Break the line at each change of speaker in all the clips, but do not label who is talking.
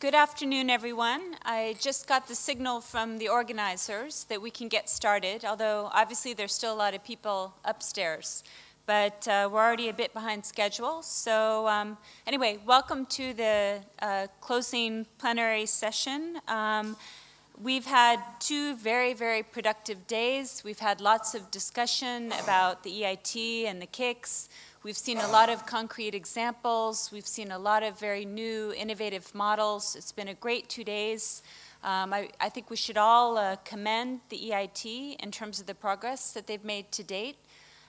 Good afternoon, everyone. I just got the signal from the organizers that we can get started, although obviously there's still a lot of people upstairs. But we're already a bit behind schedule. So anyway, welcome to the closing plenary session. We've had two very, very productive days. We've had lots of discussion about the EIT and the KICs. We've seen a lot of concrete examples. We've seen a lot of very new, innovative models. It's been a great 2 days. I think we should all commend the EIT in terms of the progress that they've made to date,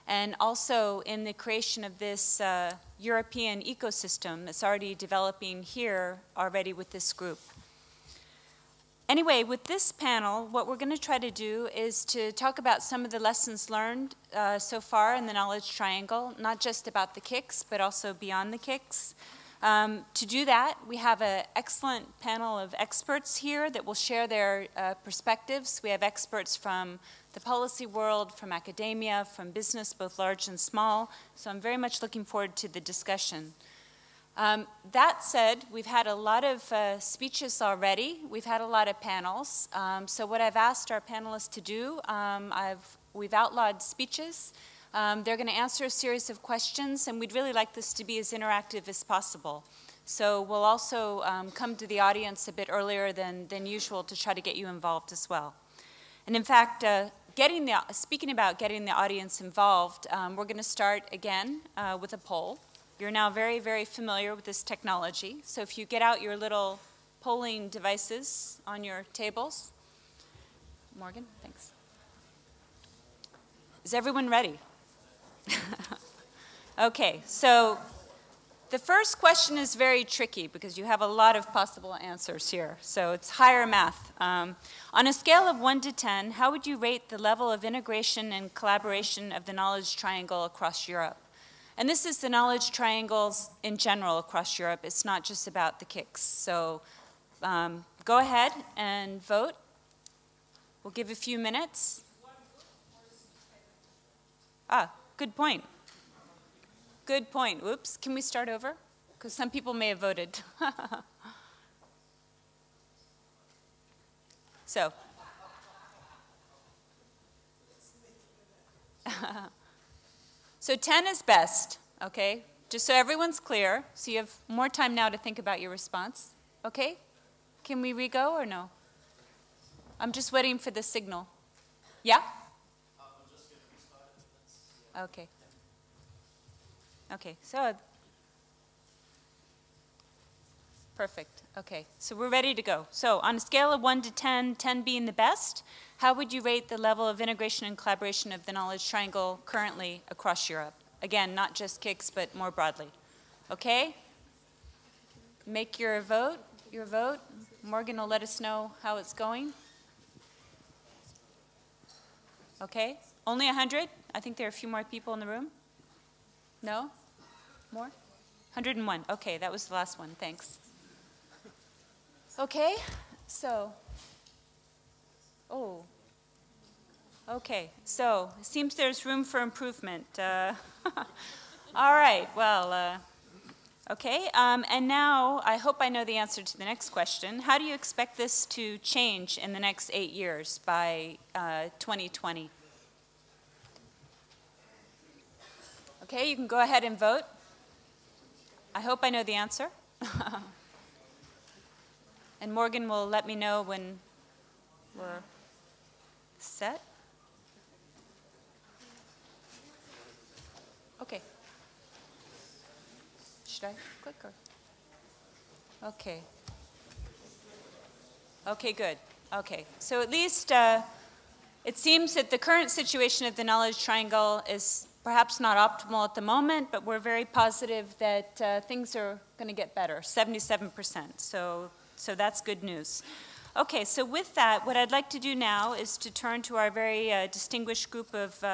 and also in the creation of this European ecosystem that's already developing here already with this group. Anyway, with this panel, what we're going to try to do is to talk about some of the lessons learned so far in the knowledge triangle, not just about the KICs, but also beyond the KICs. To do that, we have an excellent panel of experts here that will share their perspectives. We have experts from the policy world, from academia, from business, both large and small. So I'm very much looking forward to the discussion. That said, we've had a lot of speeches already. We've had a lot of panels. So what I've asked our panelists to do, we've outlawed speeches. They're going to answer a series of questions, and we'd really like this to be as interactive as possible. So we'll also come to the audience a bit earlier than usual to try to get you involved as well. And in fact, speaking about getting the audience involved, we're going to start again with a poll. You're now very, very familiar with this technology. So if you get out your little polling devices on your tables. Morgan, thanks. Is everyone ready? Okay, so the first question is very tricky because you have a lot of possible answers here. So it's higher math. On a scale of 1 to 10, how would you rate the level of integration and collaboration of the knowledge triangle across Europe? And this is the knowledge triangles in general across Europe. It's not just about the KICs. So go ahead and vote. We'll give a few minutes. Good point. Good point. Oops, can we start over? Because some people may have voted. So. So 10 is best, okay? Just so everyone's clear. So you have more time now to think about your response. Okay? Can we re-go or no? I'm just waiting for the signal. Yeah? Okay. Okay, so perfect. Okay, so we're ready to go. So on a scale of 1 to 10, 10 being the best, how would you rate the level of integration and collaboration of the knowledge triangle currently across Europe? Again, not just KICs, but more broadly. Okay? Make your vote. Morgan will let us know how it's going. Okay? Only 100? I think there are a few more people in the room. No? More? 101. Okay, that was the last one. Thanks. Okay, so, okay, so it seems there's room for improvement. All right, well, okay, and now I hope I know the answer to the next question. How do you expect this to change in the next 8 years by 2020? Okay, you can go ahead and vote. I hope I know the answer. And Morgan will let me know when we're set. Okay. Should I click or? Okay. Okay, good. Okay, so at least it seems that the current situation of the knowledge triangle is perhaps not optimal at the moment, but we're very positive that things are going to get better, 77%. So that's good news. Okay, so with that, what I'd like to do now is to turn to our very distinguished group of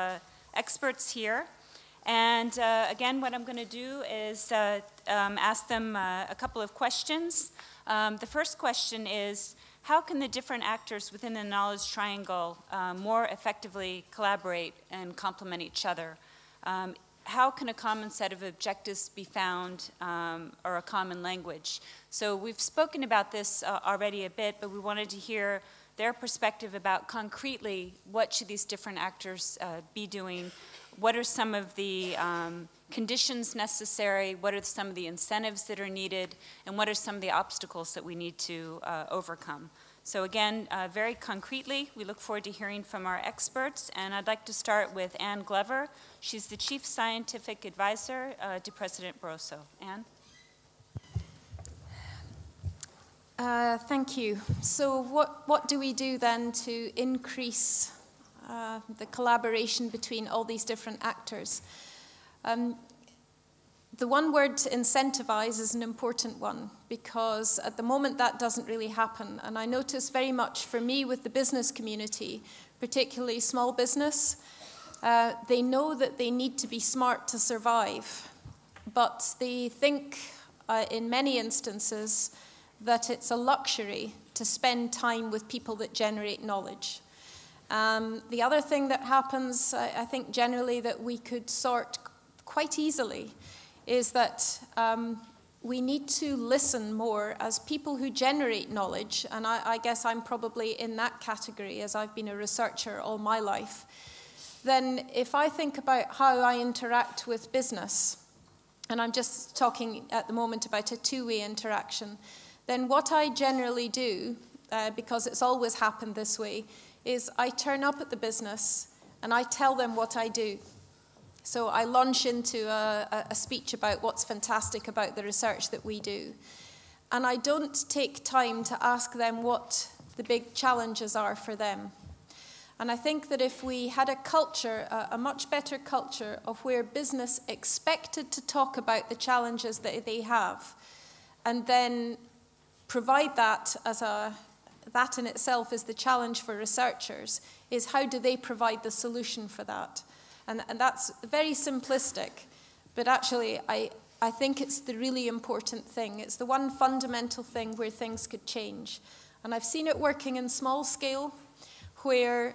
experts here. And again, what I'm going to do is ask them a couple of questions. The first question is, how can the different actors within the knowledge triangle more effectively collaborate and complement each other? how can a common set of objectives be found, or a common language? So we've spoken about this already a bit, but we wanted to hear their perspective about concretely what should these different actors be doing. What are some of the conditions necessary? What are some of the incentives that are needed? And what are some of the obstacles that we need to overcome? So again, very concretely, we look forward to hearing from our experts. And I'd like to start with Anne Glover. She's the Chief Scientific Advisor to President Barroso. Anne?
Thank you. So what do we do then to increase the collaboration between all these different actors? The one word, incentivize, is an important one, because at the moment that doesn't really happen. And I notice very much for me with the business community, particularly small business, they know that they need to be smart to survive, but they think in many instances that it's a luxury to spend time with people that generate knowledge. The other thing that happens, I think generally that we could sort quite easily, is that we need to listen more as people who generate knowledge, and I guess I'm probably in that category as I've been a researcher all my life. Then if I think about how I interact with business, and I'm just talking at the moment about a two-way interaction, then what I generally do, because it's always happened this way, is I turn up at the business and I tell them what I do. So I launch into a speech about what's fantastic about the research that we do. And I don't take time to ask them what the big challenges are for them. And I think that if we had a culture, a much better culture of where business expected to talk about the challenges that they have, and then provide that as that in itself is the challenge for researchers, is how do they provide the solution for that? And that's very simplistic, but actually I think it's the really important thing. It's the one fundamental thing where things could change. And I've seen it working in small scale, where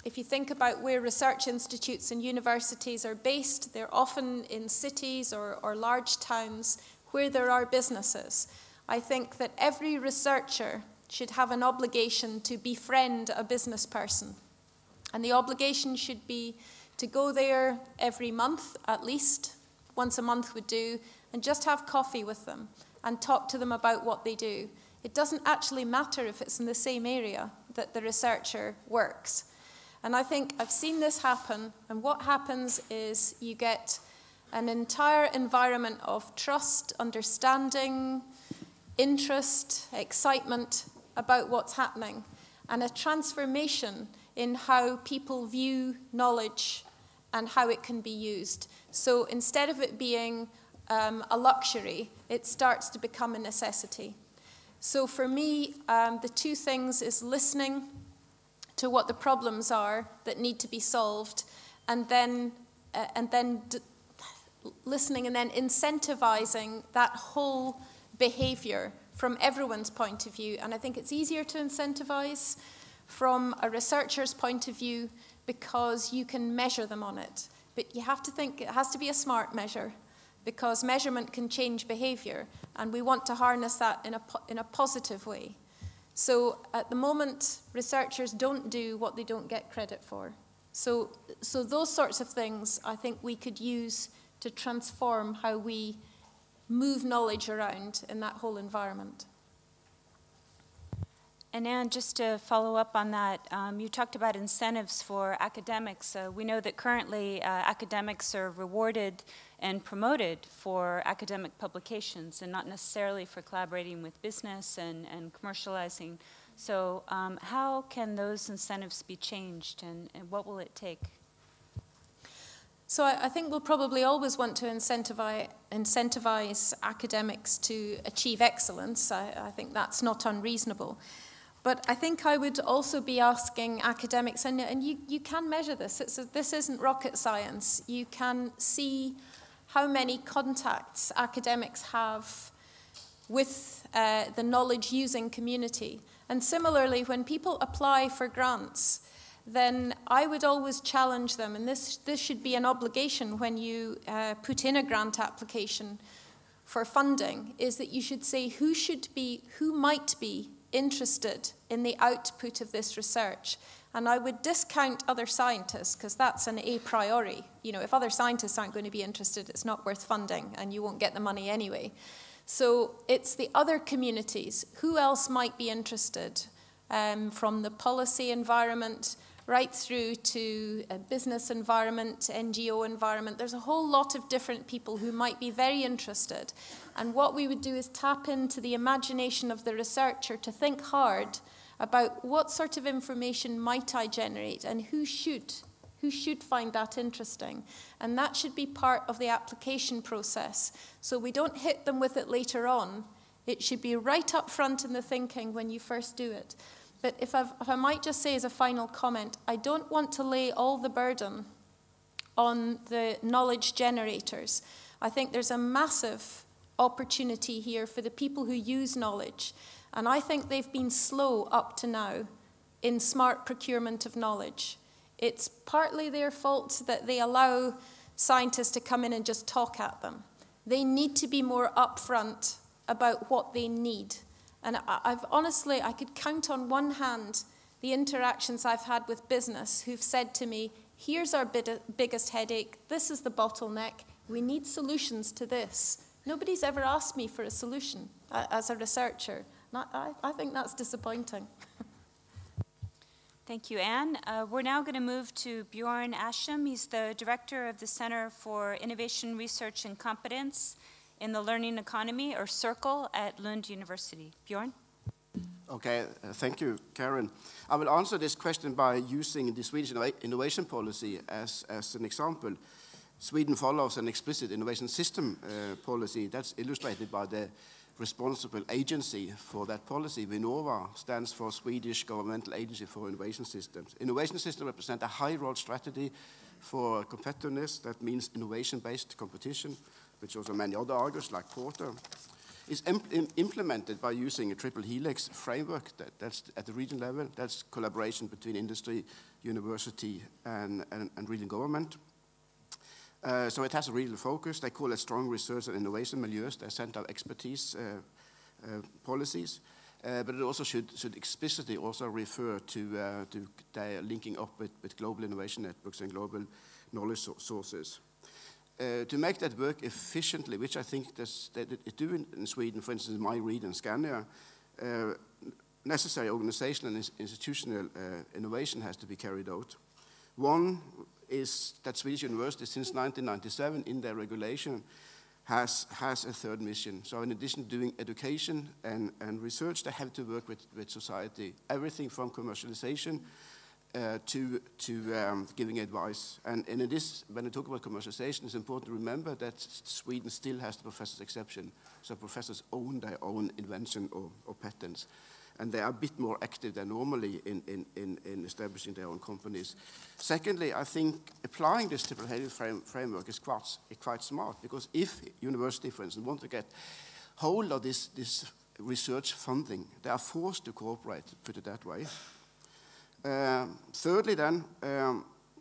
if you think about where research institutes and universities are based, they're often in cities or large towns where there are businesses. I think that every researcher should have an obligation to befriend a business person. And the obligation should be to go there every month, at least, once a month would do, and just have coffee with them and talk to them about what they do. It doesn't actually matter if it's in the same area that the researcher works. And I think I've seen this happen, and what happens is you get an entire environment of trust, understanding, interest, excitement about what's happening, and a transformation in how people view knowledge and how it can be used. So instead of it being a luxury, it starts to become a necessity. So for me, the two things is listening to what the problems are that need to be solved, and then listening and then incentivizing that whole behavior from everyone's point of view. And I think it's easier to incentivize from a researcher's point of view because you can measure them on it. But you have to think it has to be a smart measure, because measurement can change behavior, and we want to harness that in a positive way. So at the moment, researchers don't do what they don't get credit for. So those sorts of things I think we could use to transform how we move knowledge around in that whole environment.
And Anne, just to follow up on that, you talked about incentives for academics. We know that currently academics are rewarded and promoted for academic publications and not necessarily for collaborating with business and commercializing. So how can those incentives be changed, and what will it take?
So I think we'll probably always want to incentivize academics to achieve excellence. I think that's not unreasonable. But I think I would also be asking academics, and you can measure this. This isn't rocket science. You can see how many contacts academics have with the knowledge-using community. And similarly, when people apply for grants, then I would always challenge them, and this should be an obligation when you put in a grant application for funding, is that you should say who might be interested in the output of this research. And I would discount other scientists, because that's an a priori. You know, if other scientists aren't going to be interested, it's not worth funding, and you won't get the money anyway. So it's the other communities. Who else might be interested? From the policy environment right through to a business environment, NGO environment. There's a whole lot of different people who might be very interested. And what we would do is tap into the imagination of the researcher to think hard about what sort of information might I generate and who should find that interesting. And that should be part of the application process. So we don't hit them with it later on. It should be right up front in the thinking when you first do it. But if I might just say as a final comment, I don't want to lay all the burden on the knowledge generators. I think there's a massive opportunity here for the people who use knowledge. And I think they've been slow up to now in smart procurement of knowledge. It's partly their fault that they allow scientists to come in and just talk at them. They need to be more upfront about what they need. And honestly, I could count on one hand the interactions I've had with business who've said to me, here's our biggest headache, this is the bottleneck, we need solutions to this. Nobody's ever asked me for a solution as a researcher. I think that's disappointing.
Thank you, Anne. We're now going to move to Bjorn Asham. He's the director of the Center for Innovation, Research and Competence in the Learning Economy, or CIRCLE, at Lund University. Bjorn?
Okay, thank you, Karen. I will answer this question by using the Swedish innovation policy as an example. Sweden follows an explicit innovation system policy that's illustrated by the responsible agency for that policy. Vinnova stands for Swedish Governmental Agency for Innovation Systems. Innovation systems represent a high-road strategy for competitiveness. That means innovation-based competition, which also many other argues, like Porter, is implemented by using a triple helix framework that's at the region level. That's collaboration between industry, university, and regional government. So it has a regional focus. They call it strong research and innovation milieux. They center of expertise policies. But it also should explicitly also refer to their linking up with global innovation networks and global knowledge sources. To make that work efficiently, which I think that it do in Sweden, for instance, in my region, Scania, necessary organizational and institutional innovation has to be carried out. One is that Swedish universities since 1997 in their regulation has a third mission. So in addition to doing education and research, they have to work with society. Everything from commercialization to giving advice. And in this, when we talk about commercialization, it's important to remember that Sweden still has the professor's exception. So professors own their own invention or patents. And they are a bit more active than normally in establishing their own companies. Secondly, I think applying this triple helix framework is quite smart, because if university, for instance, want to get hold of this research funding, they are forced to cooperate, put it that way. Thirdly, then,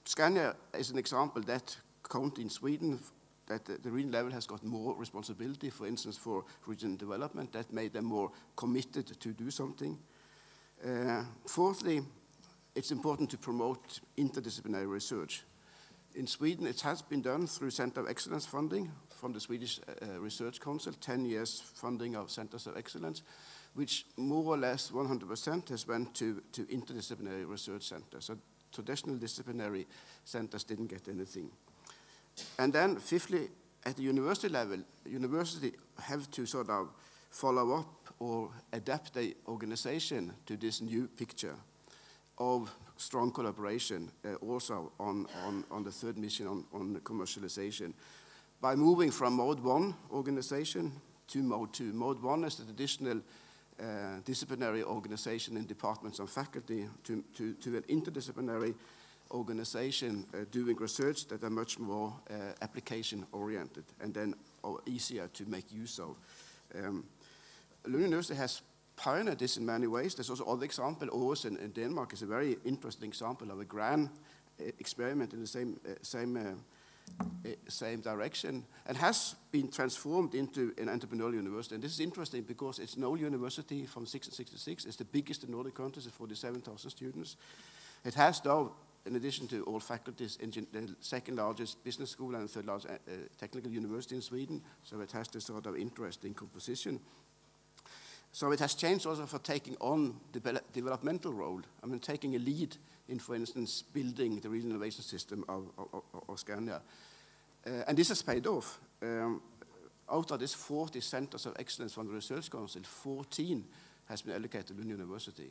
Scania is an example that county in Sweden, that the regional level has got more responsibility, for instance, for regional development. That made them more committed to do something. Fourthly, it's important to promote interdisciplinary research. In Sweden, it has been done through Center of Excellence funding from the Swedish Research Council, 10 years funding of Centers of Excellence, which more or less 100% has went to interdisciplinary research centers. So traditional disciplinary centers didn't get anything. And then fifthly, at the university level, university have to sort of follow up or adapt the organization to this new picture of strong collaboration, also on the third mission on the commercialization, by moving from mode 1 organization to mode 2. Mode 1 is the traditional disciplinary organization in departments and faculty to an interdisciplinary organization doing research that are much more application-oriented and then easier to make use of. Lund University has pioneered this in many ways. There's also other example. Aarhus in Denmark is a very interesting example of a grand experiment in the same direction, and has been transformed into an entrepreneurial university. And this is interesting because it's an old university from 1666. It's the biggest in Nordic countries, it's 47,000 students. It has now, in addition to all faculties, the second largest business school and the third largest technical university in Sweden, so it has this sort of interesting composition. So it has changed also for taking on the developmental role. I mean, taking a lead in, for instance, building the regional innovation system of Scania. And this has paid off. Out of these 40 centers of excellence from the Research Council, 14 has been allocated to Lund University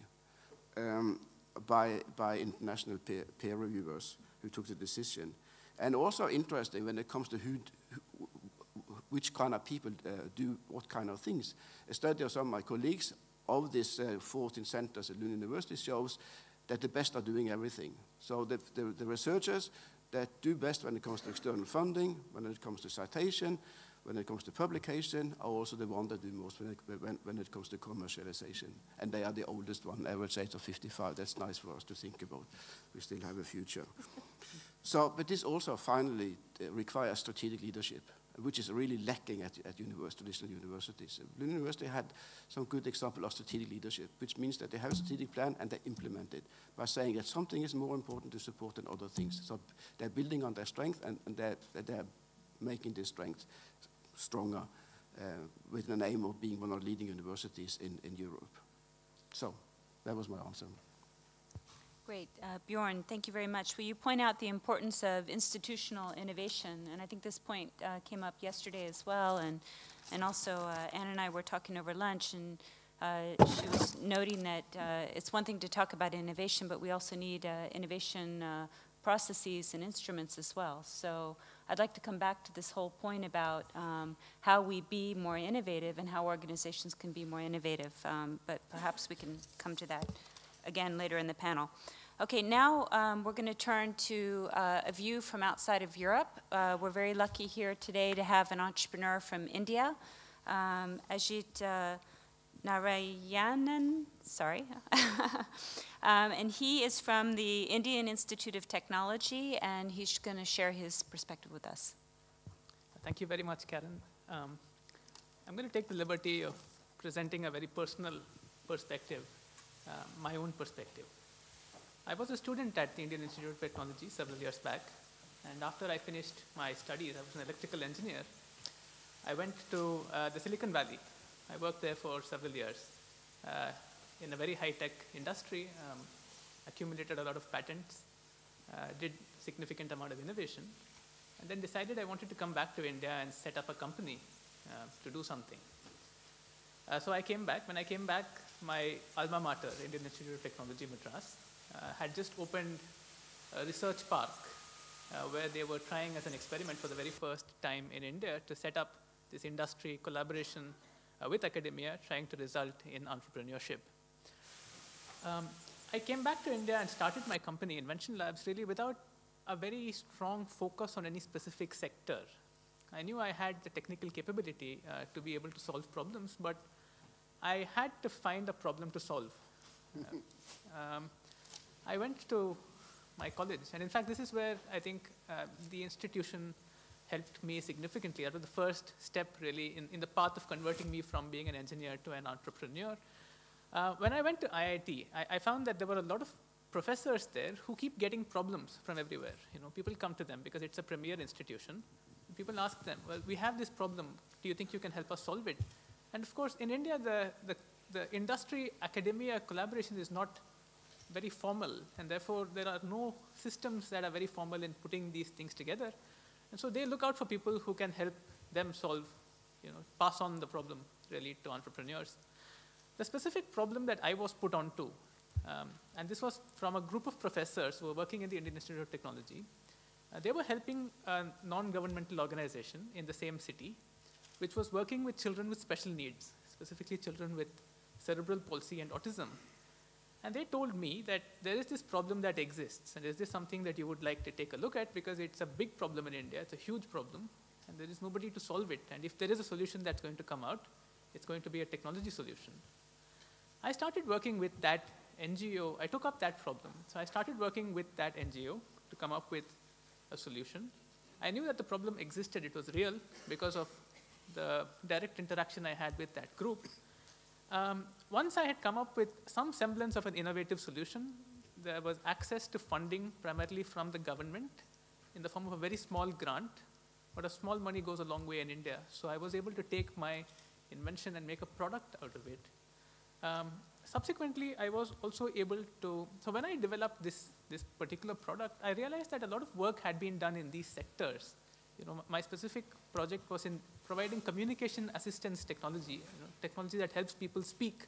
by international peer reviewers who took the decision. And also interesting when it comes to which kind of people do what kind of things. A study of some of my colleagues of these 14 centers at Lund University shows that the best are doing everything. So the researchers that do best when it comes to external funding, when it comes to citation, when it comes to publication, are also the ones that do most when it comes to commercialization. And they are the oldest one, average age of 55. That's nice for us to think about. We still have a future. But this also finally requires strategic leadership, which is really lacking at traditional universities. Lund University had some good example of strategic leadership, which means that they have a strategic plan and they implement it by saying that something is more important to support than other things. So they're building on their strength and they're making this strength stronger with an aim of being one of the leading universities in Europe. So that was my answer.
Great. Bjorn, thank you very much. Will you point out the importance of institutional innovation? And I think this point came up yesterday as well. And also, Anne and I were talking over lunch, and she was noting that it's one thing to talk about innovation, but we also need innovation processes and instruments as well. So I'd like to come back to this whole point about how we be more innovative and how organizations can be more innovative. But perhaps we can come to that again later in the panel. Okay, now we're going to turn to a view from outside of Europe. We're very lucky here today to have an entrepreneur from India, Ajit Narayanan, sorry. And he is from the Indian Institute of Technology, and he's going to share his perspective with us.
Thank you very much, Karen. I'm going to take the liberty of presenting a very personal perspective. My own perspective. I was a student at the Indian Institute of Technology several years back, and after I finished my studies, I was an electrical engineer. I went to the Silicon Valley. I worked there for several years in a very high-tech industry, accumulated a lot of patents, did significant amount of innovation, and then decided I wanted to come back to India and set up a company to do something. So I came back. When I came back, my alma mater, Indian Institute of Technology, Madras, had just opened a research park where they were trying as an experiment for the very first time in India to set up this industry collaboration with academia, trying to result in entrepreneurship. I came back to India and started my company, Invention Labs, really without a very strong focus on any specific sector. I knew I had the technical capability to be able to solve problems, but I had to find a problem to solve. I went to my college, and in fact, this is where I think the institution helped me significantly. That was the first step, really, in the path of converting me from being an engineer to an entrepreneur. When I went to IIT, I found that there were a lot of professors there who keep getting problems from everywhere. You know, people come to them because it's a premier institution. People ask them, well, we have this problem. Do you think you can help us solve it? And of course, in India, the industry-academia collaboration is not very formal, and therefore there are no systems that are very formal in putting these things together. And so they look out for people who can help them solve, pass on the problem really to entrepreneurs. The specific problem that I was put onto, and this was from a group of professors who were working in the Indian Institute of Technology. They were helping a non-governmental organization in the same city, which was working with children with special needs, specifically children with cerebral palsy and autism. And they told me that there is this problem that exists, and is this something that you would like to take a look at, because it's a big problem in India, it's a huge problem, and there is nobody to solve it. And if there is a solution that's going to come out, it's going to be a technology solution. I started working with that NGO. I took up that problem. So I started working with that NGO to come up with a solution. I knew that the problem existed. It was real because of the direct interaction I had with that group. Once I had come up with some semblance of an innovative solution, there was access to funding primarily from the government in the form of a very small grant, but a small money goes a long way in India. So I was able to take my invention and make a product out of it. Subsequently, I was also able to, so when I developed this particular product, I realized that a lot of work had been done in these sectors. You know, my specific project was in providing communication assistance technology, technology that helps people speak.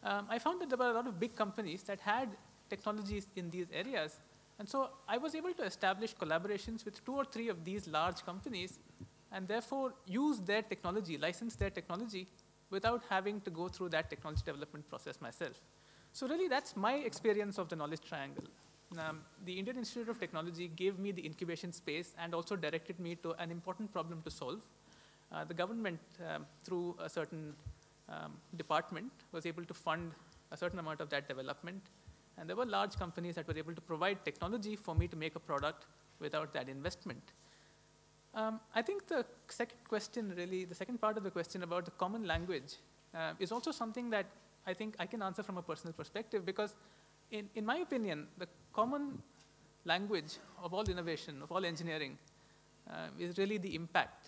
I found that there were a lot of big companies that had technologies in these areas. And so I was able to establish collaborations with 2 or 3 of these large companies and therefore use their technology, license their technology without having to go through that technology development process myself. So really that's my experience of the knowledge triangle. The Indian Institute of Technology gave me the incubation space and also directed me to an important problem to solve. The government, through a certain department, was able to fund a certain amount of that development. And there were large companies that were able to provide technology for me to make a product without that investment. I think the second question, really, the second part of the question about the common language is also something that I think I can answer from a personal perspective, because in my opinion, the common language of all innovation, of all engineering, is really the impact.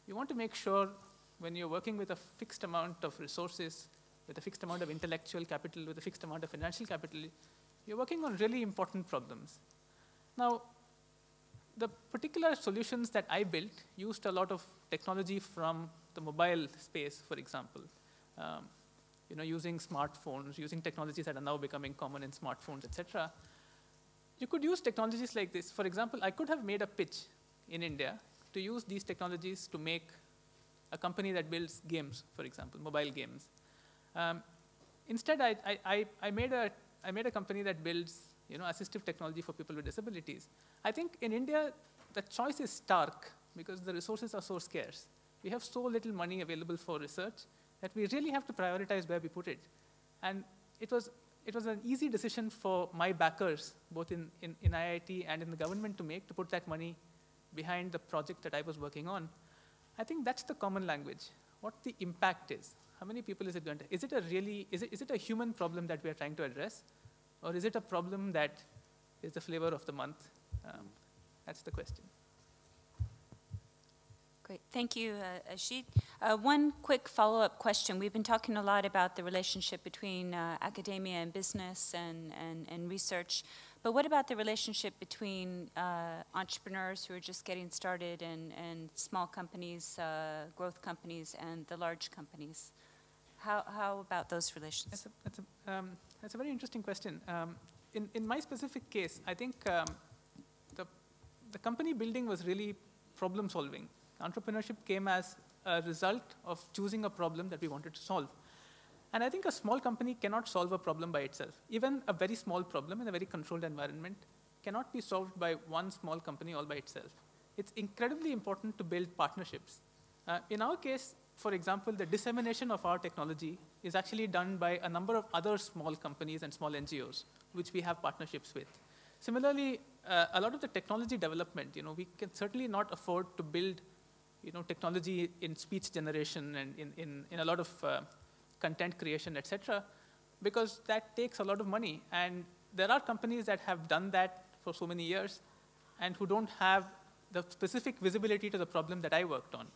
You want to make sure when you're working with a fixed amount of resources, with a fixed amount of intellectual capital, with a fixed amount of financial capital, you're working on really important problems. Now, the particular solutions that I built used a lot of technology from the mobile space, for example. Using smartphones, using technologies that are now becoming common in smartphones, et cetera. You could use technologies like this. For example, I could have made a pitch in India to use these technologies to make a company that builds games, for example, mobile games. Instead, I made a company that builds assistive technology for people with disabilities. I think in India, the choice is stark because the resources are so scarce. We have so little money available for research that we really have to prioritize where we put it. And it was an easy decision for my backers, both in IIT and in the government, to make, to put that money behind the project that I was working on. I think that's the common language, what the impact is. How many people is it going to, is it a human problem that we are trying to address? Or is it a problem that is the flavor of the month? That's the question.
Great, thank you, Ajit. One quick follow-up question. We've been talking a lot about the relationship between academia and business and research, but what about the relationship between entrepreneurs who are just getting started and small companies, growth companies, and the large companies? How about those relations?
That's a very interesting question. In my specific case, I think the company building was really problem solving. Entrepreneurship came as a result of choosing a problem that we wanted to solve. And I think a small company cannot solve a problem by itself. Even a very small problem in a very controlled environment cannot be solved by one small company all by itself. It's incredibly important to build partnerships. In our case, for example, the dissemination of our technology is actually done by a number of other small companies and small NGOs, which we have partnerships with. Similarly, a lot of the technology development, we can certainly not afford to build technology in speech generation and in a lot of content creation, et cetera, because that takes a lot of money. And there are companies that have done that for so many years and who don't have the specific visibility to the problem that I worked on.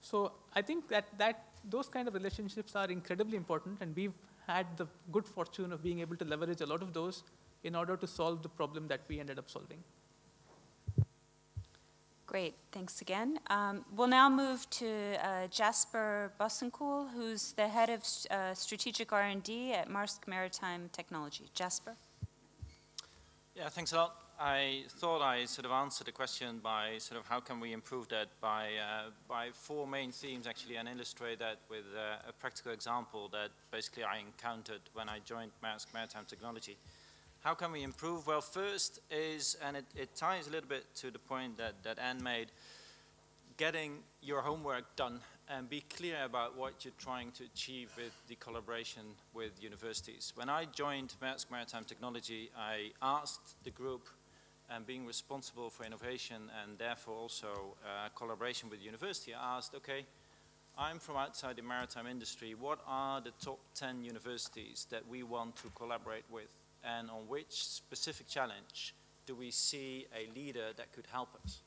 So I think that those kind of relationships are incredibly important, and we've had the good fortune of being able to leverage a lot of those in order to solve the problem that we ended up solving.
Great, thanks again. We'll now move to Jasper Bossenkool, who's the head of strategic R&D at Maersk Maritime Technology. Jasper?
Yeah, thanks a lot. I thought I sort of answered the question by sort of how can we improve that by 4 main themes actually, and illustrate that with a practical example that basically I encountered when I joined Maersk Maritime Technology. How can we improve? Well, first is, and it ties a little bit to the point that Anne made, getting your homework done and be clear about what you're trying to achieve with the collaboration with universities. When I joined Maersk Maritime Technology, I asked the group, and being responsible for innovation and therefore also collaboration with university, I asked, okay, I'm from outside the maritime industry, what are the top 10 universities that we want to collaborate with, and on which specific challenge do we see a leader that could help us?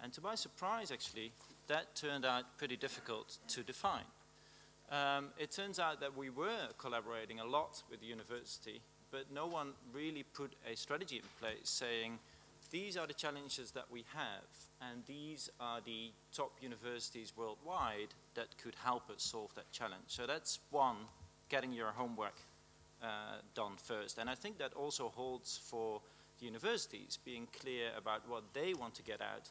And to my surprise, actually, that turned out pretty difficult to define. It turns out that we were collaborating a lot with the university, but no one really put a strategy in place saying, these are the challenges that we have, and these are the top universities worldwide that could help us solve that challenge. So that's one, getting your homework done first. And I think that also holds for the universities, being clear about what they want to get out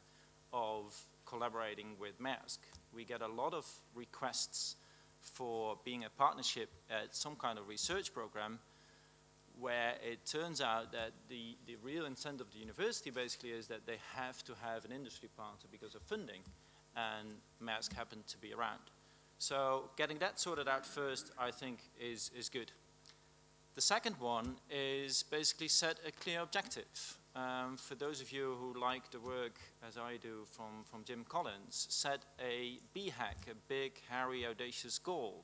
of collaborating with Maersk. We get a lot of requests for being a partnership at some kind of research program, where it turns out that the real incentive of the university basically is that they have to have an industry partner because of funding, and Maersk happened to be around. So getting that sorted out first, I think, is good. The second one is basically set a clear objective. For those of you who like the work, as I do, from Jim Collins, set a BHAG, a big, hairy, audacious goal.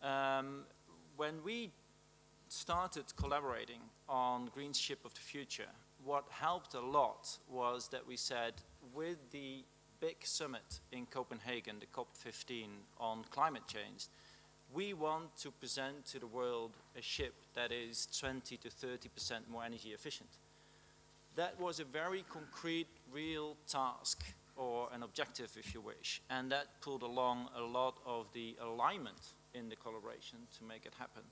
When we started collaborating on Green Ship of the Future, what helped a lot was that we said, with the big summit in Copenhagen, the COP15 on climate change, we want to present to the world a ship that is 20 to 30% more energy efficient. That was a very concrete, real task, or an objective, if you wish, and that pulled along a lot of the alignment in the collaboration to make it happen.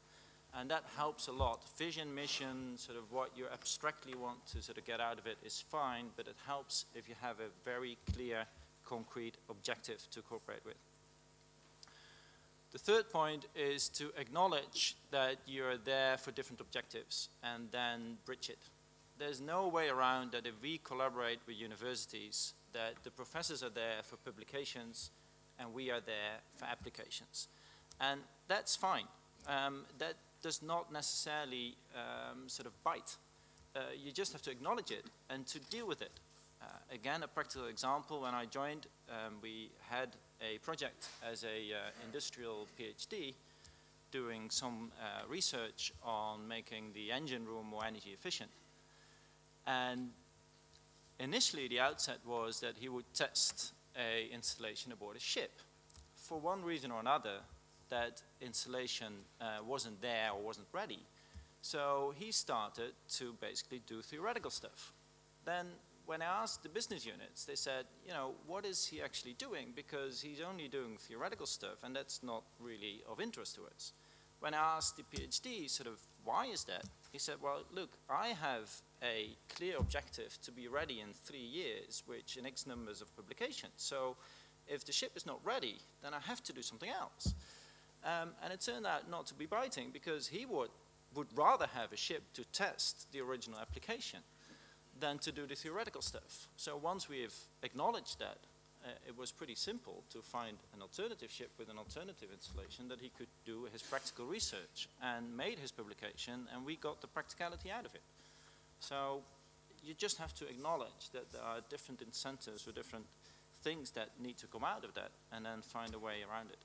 And that helps a lot. Vision, mission, sort of what you abstractly want to sort of get out of it is fine, but it helps if you have a very clear, concrete objective to cooperate with. The third point is to acknowledge that you're there for different objectives and then bridge it. There's no way around that if we collaborate with universities, that the professors are there for publications and we are there for applications. And that's fine. That does not necessarily sort of bite. You just have to acknowledge it and to deal with it. Again, a practical example, when I joined, we had a project as a industrial PhD doing some research on making the engine room more energy efficient. And initially the outset was that he would test an installation aboard a ship. For one reason or another, that installation wasn't there or wasn't ready. So he started to basically do theoretical stuff. Then when I asked the business units, they said, you know, what is he actually doing? Because he's only doing theoretical stuff, and that's not really of interest to us. When I asked the PhD, sort of, why is that? He said, well, look, I have a clear objective to be ready in 3 years, which in X numbers of publications. So if the ship is not ready, then I have to do something else. And it turned out not to be biting, because he would rather have a ship to test the original application than to do the theoretical stuff. So once we've acknowledged that, it was pretty simple to find an alternative ship with an alternative installation that he could do his practical research and made his publication, and we got the practicality out of it. So you just have to acknowledge that there are different incentives or different things that need to come out of that, and then find a way around it.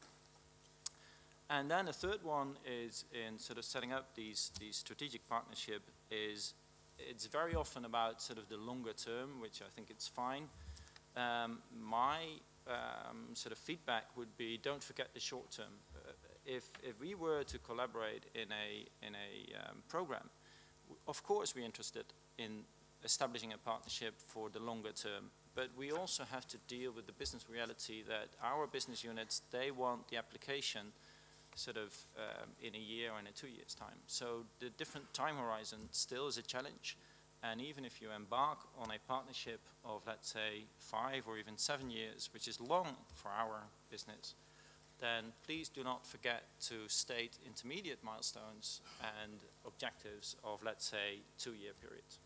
And then the third one is in sort of setting up these strategic partnership is, it's very often about sort of the longer term, which I think it's fine. My sort of feedback would be, don't forget the short term. If we were to collaborate in a program, of course we're interested in establishing a partnership for the longer term, but we also have to deal with the business reality that our business units, they want the application sort of in a year or in 2 years' time. So the different time horizon still is a challenge. And even if you embark on a partnership of, let's say, 5 or even 7 years, which is long for our business, then please do not forget to state intermediate milestones and objectives of, let's say, 2-year periods.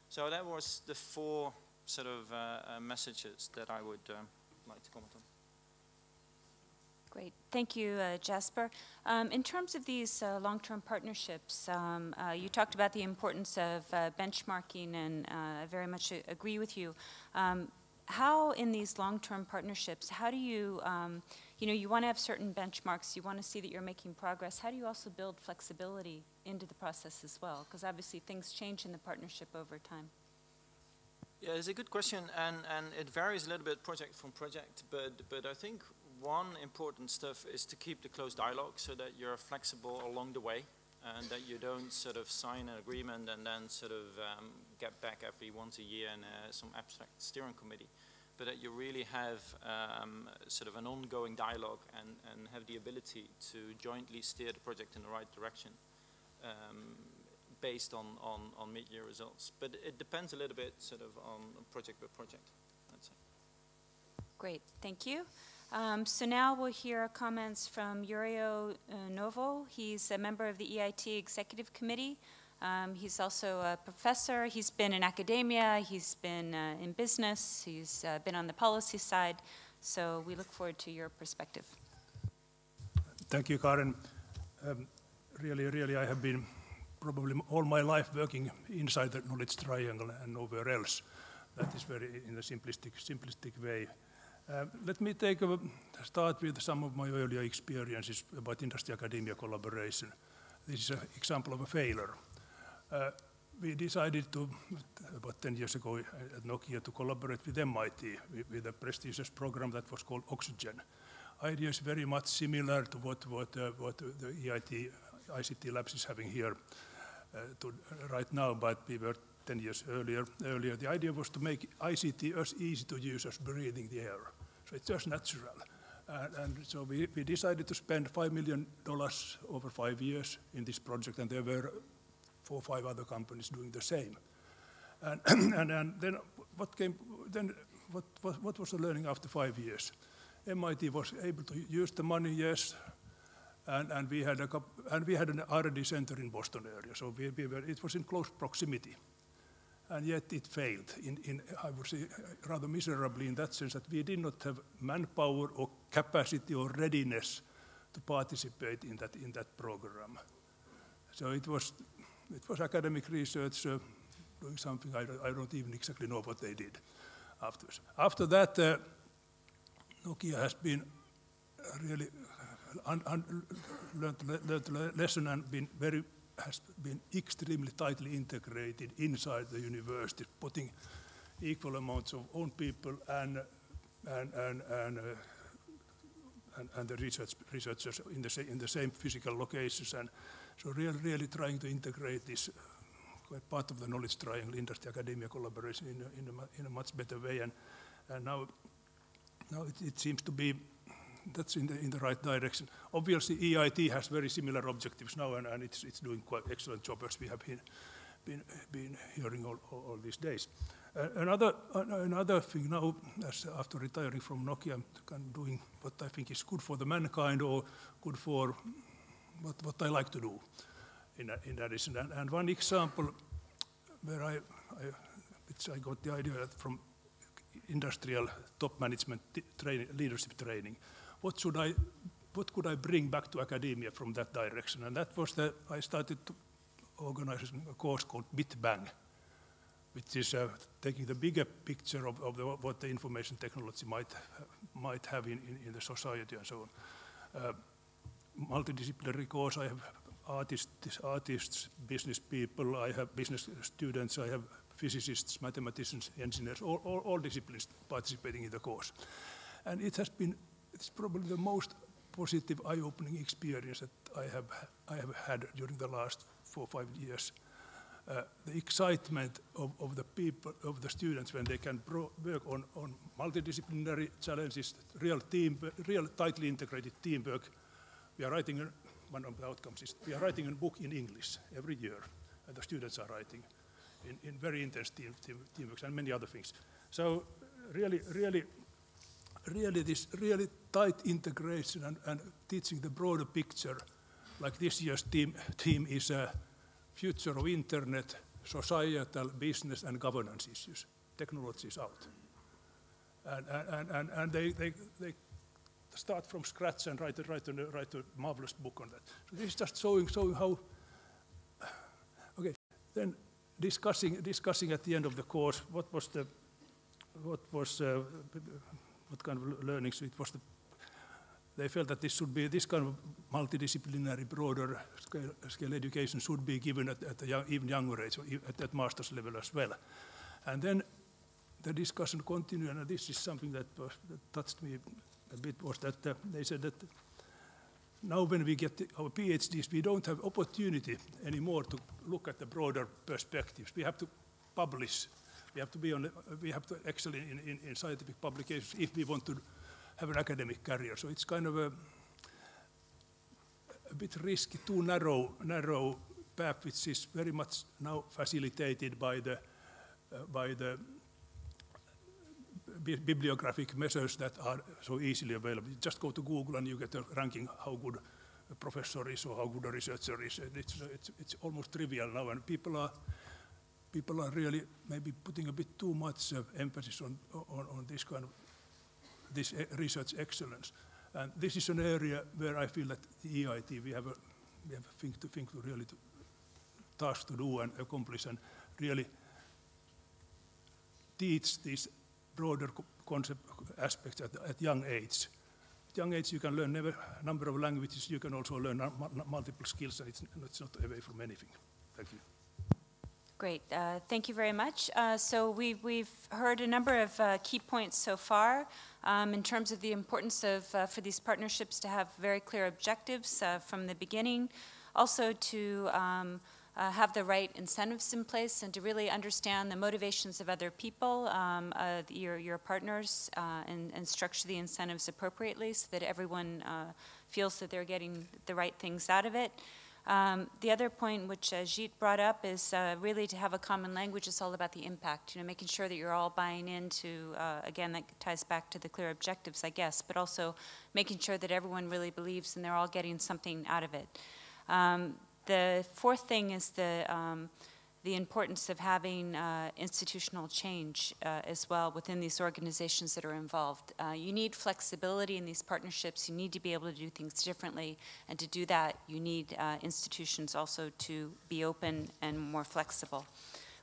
So that was the 4 sort of messages that I would like to comment on.
Great. Thank you, Jasper. In terms of these long-term partnerships, you talked about the importance of benchmarking, and I very much agree with you. How in these long-term partnerships, how do you, you want to have certain benchmarks, you want to see that you're making progress. How do you also build flexibility into the process as well? Because obviously things change in the partnership over time.
Yeah, it's a good question, and it varies a little bit project from project, but I think one important stuff is to keep the close dialogue so that you're flexible along the way and that you don't sort of sign an agreement and then sort of get back every once a year in some abstract steering committee, but that you really have sort of an ongoing dialogue and have the ability to jointly steer the project in the right direction based on mid-year results. But it depends a little bit sort of on project by project, I'd say. Great,
thank you. So now we'll hear comments from Yurio Novo. He's a member of the EIT Executive Committee. He's also a professor. He's been in academia. He's been in business. He's been on the policy side. So we look forward to your perspective.
Thank you, Karen. Really, I have been probably all my life working inside the knowledge triangle and nowhere else. That is very in a simplistic way. Let me start with some of my earlier experiences about industry-academia collaboration. This is an example of a failure. We decided about 10 years ago at Nokia, to collaborate with MIT with a prestigious program that was called Oxygen. Idea is very much similar to what the EIT ICT Labs is having here right now, but we were 10 years earlier. The idea was to make ICT as easy to use as breathing the air. So it's just natural. And so we decided to spend $5 million over 5 years in this project, and there were 4 or 5 other companies doing the same. And then what was the learning after 5 years? MIT was able to use the money, yes, and we had an R&D center in Boston area, so it was in close proximity. And yet it failed, I would say, rather miserably in that sense that we did not have manpower or capacity or readiness to participate in that program. So it was academic research doing something I don't even exactly know what they did afterwards. After that, Nokia has been really learned the lesson and has been extremely tightly integrated inside the university, putting equal amounts of own people and the researchers in the same physical locations, and so really trying to integrate this quite part of the knowledge triangle, industry-academia collaboration in a much better way, and now it seems to be that's in the right direction. Obviously, EIT has very similar objectives now, and it's doing quite excellent job, as we have been hearing all these days. Another thing now, as after retiring from Nokia, I'm kind of doing what I think is good for the mankind, or good for what I like to do in addition. And one example where which I got the idea from industrial top management leadership training. What could I bring back to academia from that direction? And that was that I started to organize a course called Bit Bang, which is taking the bigger picture of what the information technology might have in the society and so on. Multidisciplinary course. I have artists, business people. I have business students. I have physicists, mathematicians, engineers, all disciplines participating in the course. And it's probably the most positive, eye-opening experience that I have had during the last 4 or 5 years. The excitement of the people, of the students, when they can work on multidisciplinary challenges, real tightly integrated teamwork. We are writing one of the outcomes is we are writing a book in English every year, and the students are writing in very intense teamwork and many other things. So really this really tight integration and teaching the broader picture, like this year's theme is future of internet, societal, business and governance issues. Technology is out. And they start from scratch and write a marvelous book on that. So this is just showing how. Okay, then discussing at the end of the course what kind of learnings it was. They felt that this kind of multidisciplinary, broader scale education should be given at even younger age, or at that master's level as well. And then the discussion continued, and this is something that touched me a bit, was that they said that now when we get our PhDs, we don't have opportunity anymore to look at the broader perspectives. We have to publish. We have to excel in scientific publications if we want to have an academic career. So it's kind of a bit risky, too narrow path, which is very much now facilitated by the bibliographic measures that are so easily available. You just go to Google and you get a ranking how good a professor is or how good a researcher is. It's almost trivial now, and people are really maybe putting a bit too much emphasis on this kind of research excellence. And this is an area where I feel that the EIT, we have a task to do and accomplish, and really teach these broader concept aspects at young age. At young age, you can learn a number of languages. You can also learn multiple skills, and it's not away from anything. Thank you.
Great, thank you very much. So we've heard a number of key points so far in terms of the importance of for these partnerships to have very clear objectives from the beginning, also to have the right incentives in place and to really understand the motivations of other people, your partners, and structure the incentives appropriately so that everyone feels that they're getting the right things out of it. The other point which Jeet brought up is really to have a common language. It's all about the impact, making sure that you're all buying into, again, that ties back to the clear objectives, I guess, but also making sure that everyone really believes and they're all getting something out of it. The fourth thing is the importance of having institutional change as well within these organizations that are involved. You need flexibility in these partnerships. You need to be able to do things differently, and to do that, you need institutions also to be open and more flexible.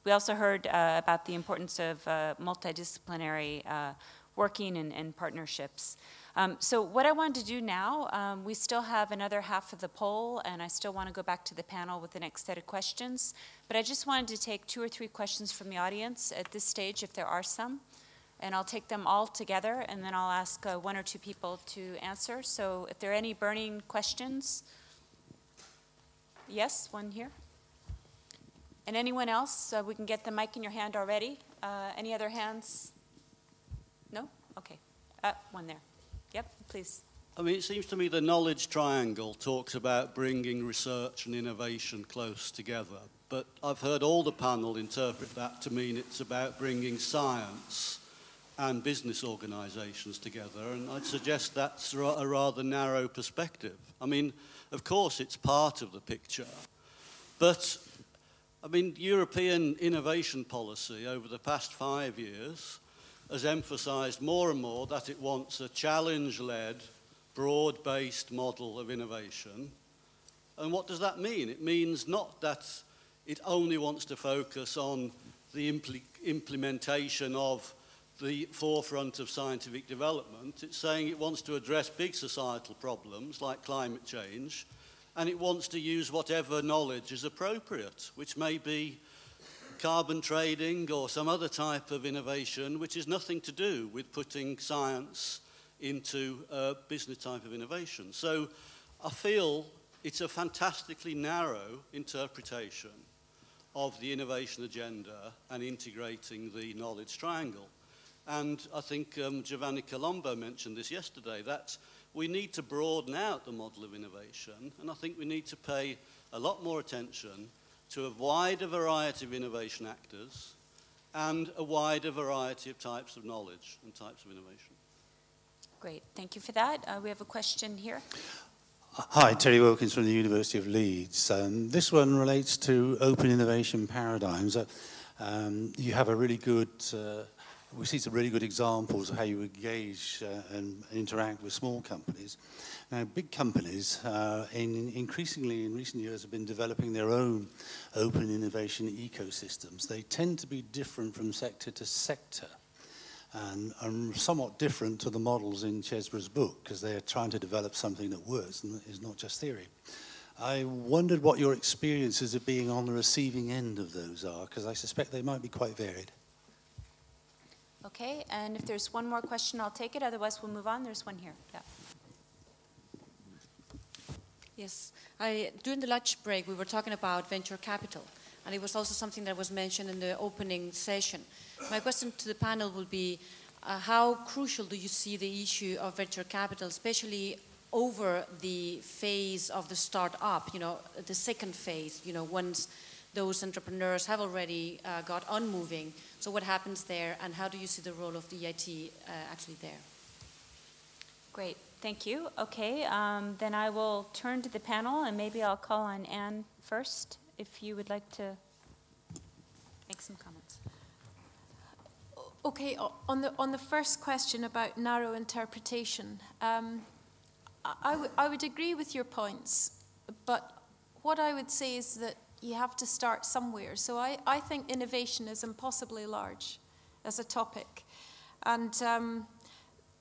We also heard about the importance of multidisciplinary working and partnerships. So what I wanted to do now, we still have another half of the poll, and I still want to go back to the panel with the next set of questions. But I just wanted to take 2 or 3 questions from the audience at this stage, if there are some. And I'll take them all together, and then I'll ask 1 or 2 people to answer. So if there are any burning questions. Yes, one here. And anyone else? We can get the mic in your hand already. Any other hands? No? Okay. One there. Yep, please.
I mean, it seems to me the knowledge triangle talks about bringing research and innovation close together. But I've heard all the panel interpret that to mean it's about bringing science and business organizations together. And I'd suggest that's a rather narrow perspective. I mean, of course, it's part of the picture. But, I mean, European innovation policy over the past 5 years has emphasized more and more that it wants a challenge-led, broad-based model of innovation. And what does that mean? It means not that it only wants to focus on the implementation of the forefront of scientific development. It's saying it wants to address big societal problems like climate change, and it wants to use whatever knowledge is appropriate, which may be carbon trading or some other type of innovation which has nothing to do with putting science into a business type of innovation. So I feel it's a fantastically narrow interpretation of the innovation agenda and integrating the knowledge triangle. And I think Giovanni Colombo mentioned this yesterday, that we need to broaden out the model of innovation, and I think we need to pay a lot more attention to a wider variety of innovation actors and a wider variety of types of knowledge and types of innovation.
Great, thank you for that. We have a question here.
Hi, Terry Wilkins from the University of Leeds. This one relates to open innovation paradigms. You have a really good we see some really good examples of how you engage and interact with small companies. Now, big companies, increasingly in recent years, have been developing their own open innovation ecosystems. They tend to be different from sector to sector, and are somewhat different to the models in Chesbro's book, because they're trying to develop something that works and is not just theory. I wondered what your experiences of being on the receiving end of those are, because I suspect they might be quite varied.
Okay, and if there's one more question, I'll take it. Otherwise, we'll move on. There's one here. Yeah.
Yes, during the lunch break, we were talking about venture capital, and it was also something that was mentioned in the opening session. My question to the panel will be, how crucial do you see the issue of venture capital, especially over the phase of the start-up, you know, the second phase, you know, once those entrepreneurs have already got on moving. So what happens there, and how do you see the role of the EIT actually there?
Great, thank you. Okay, then I will turn to the panel, and maybe I'll call on Anne first, if you would like to make some comments.
Okay, on the first question about narrow interpretation, I would agree with your points, but what I would say is that you have to start somewhere. So I think innovation is impossibly large as a topic. And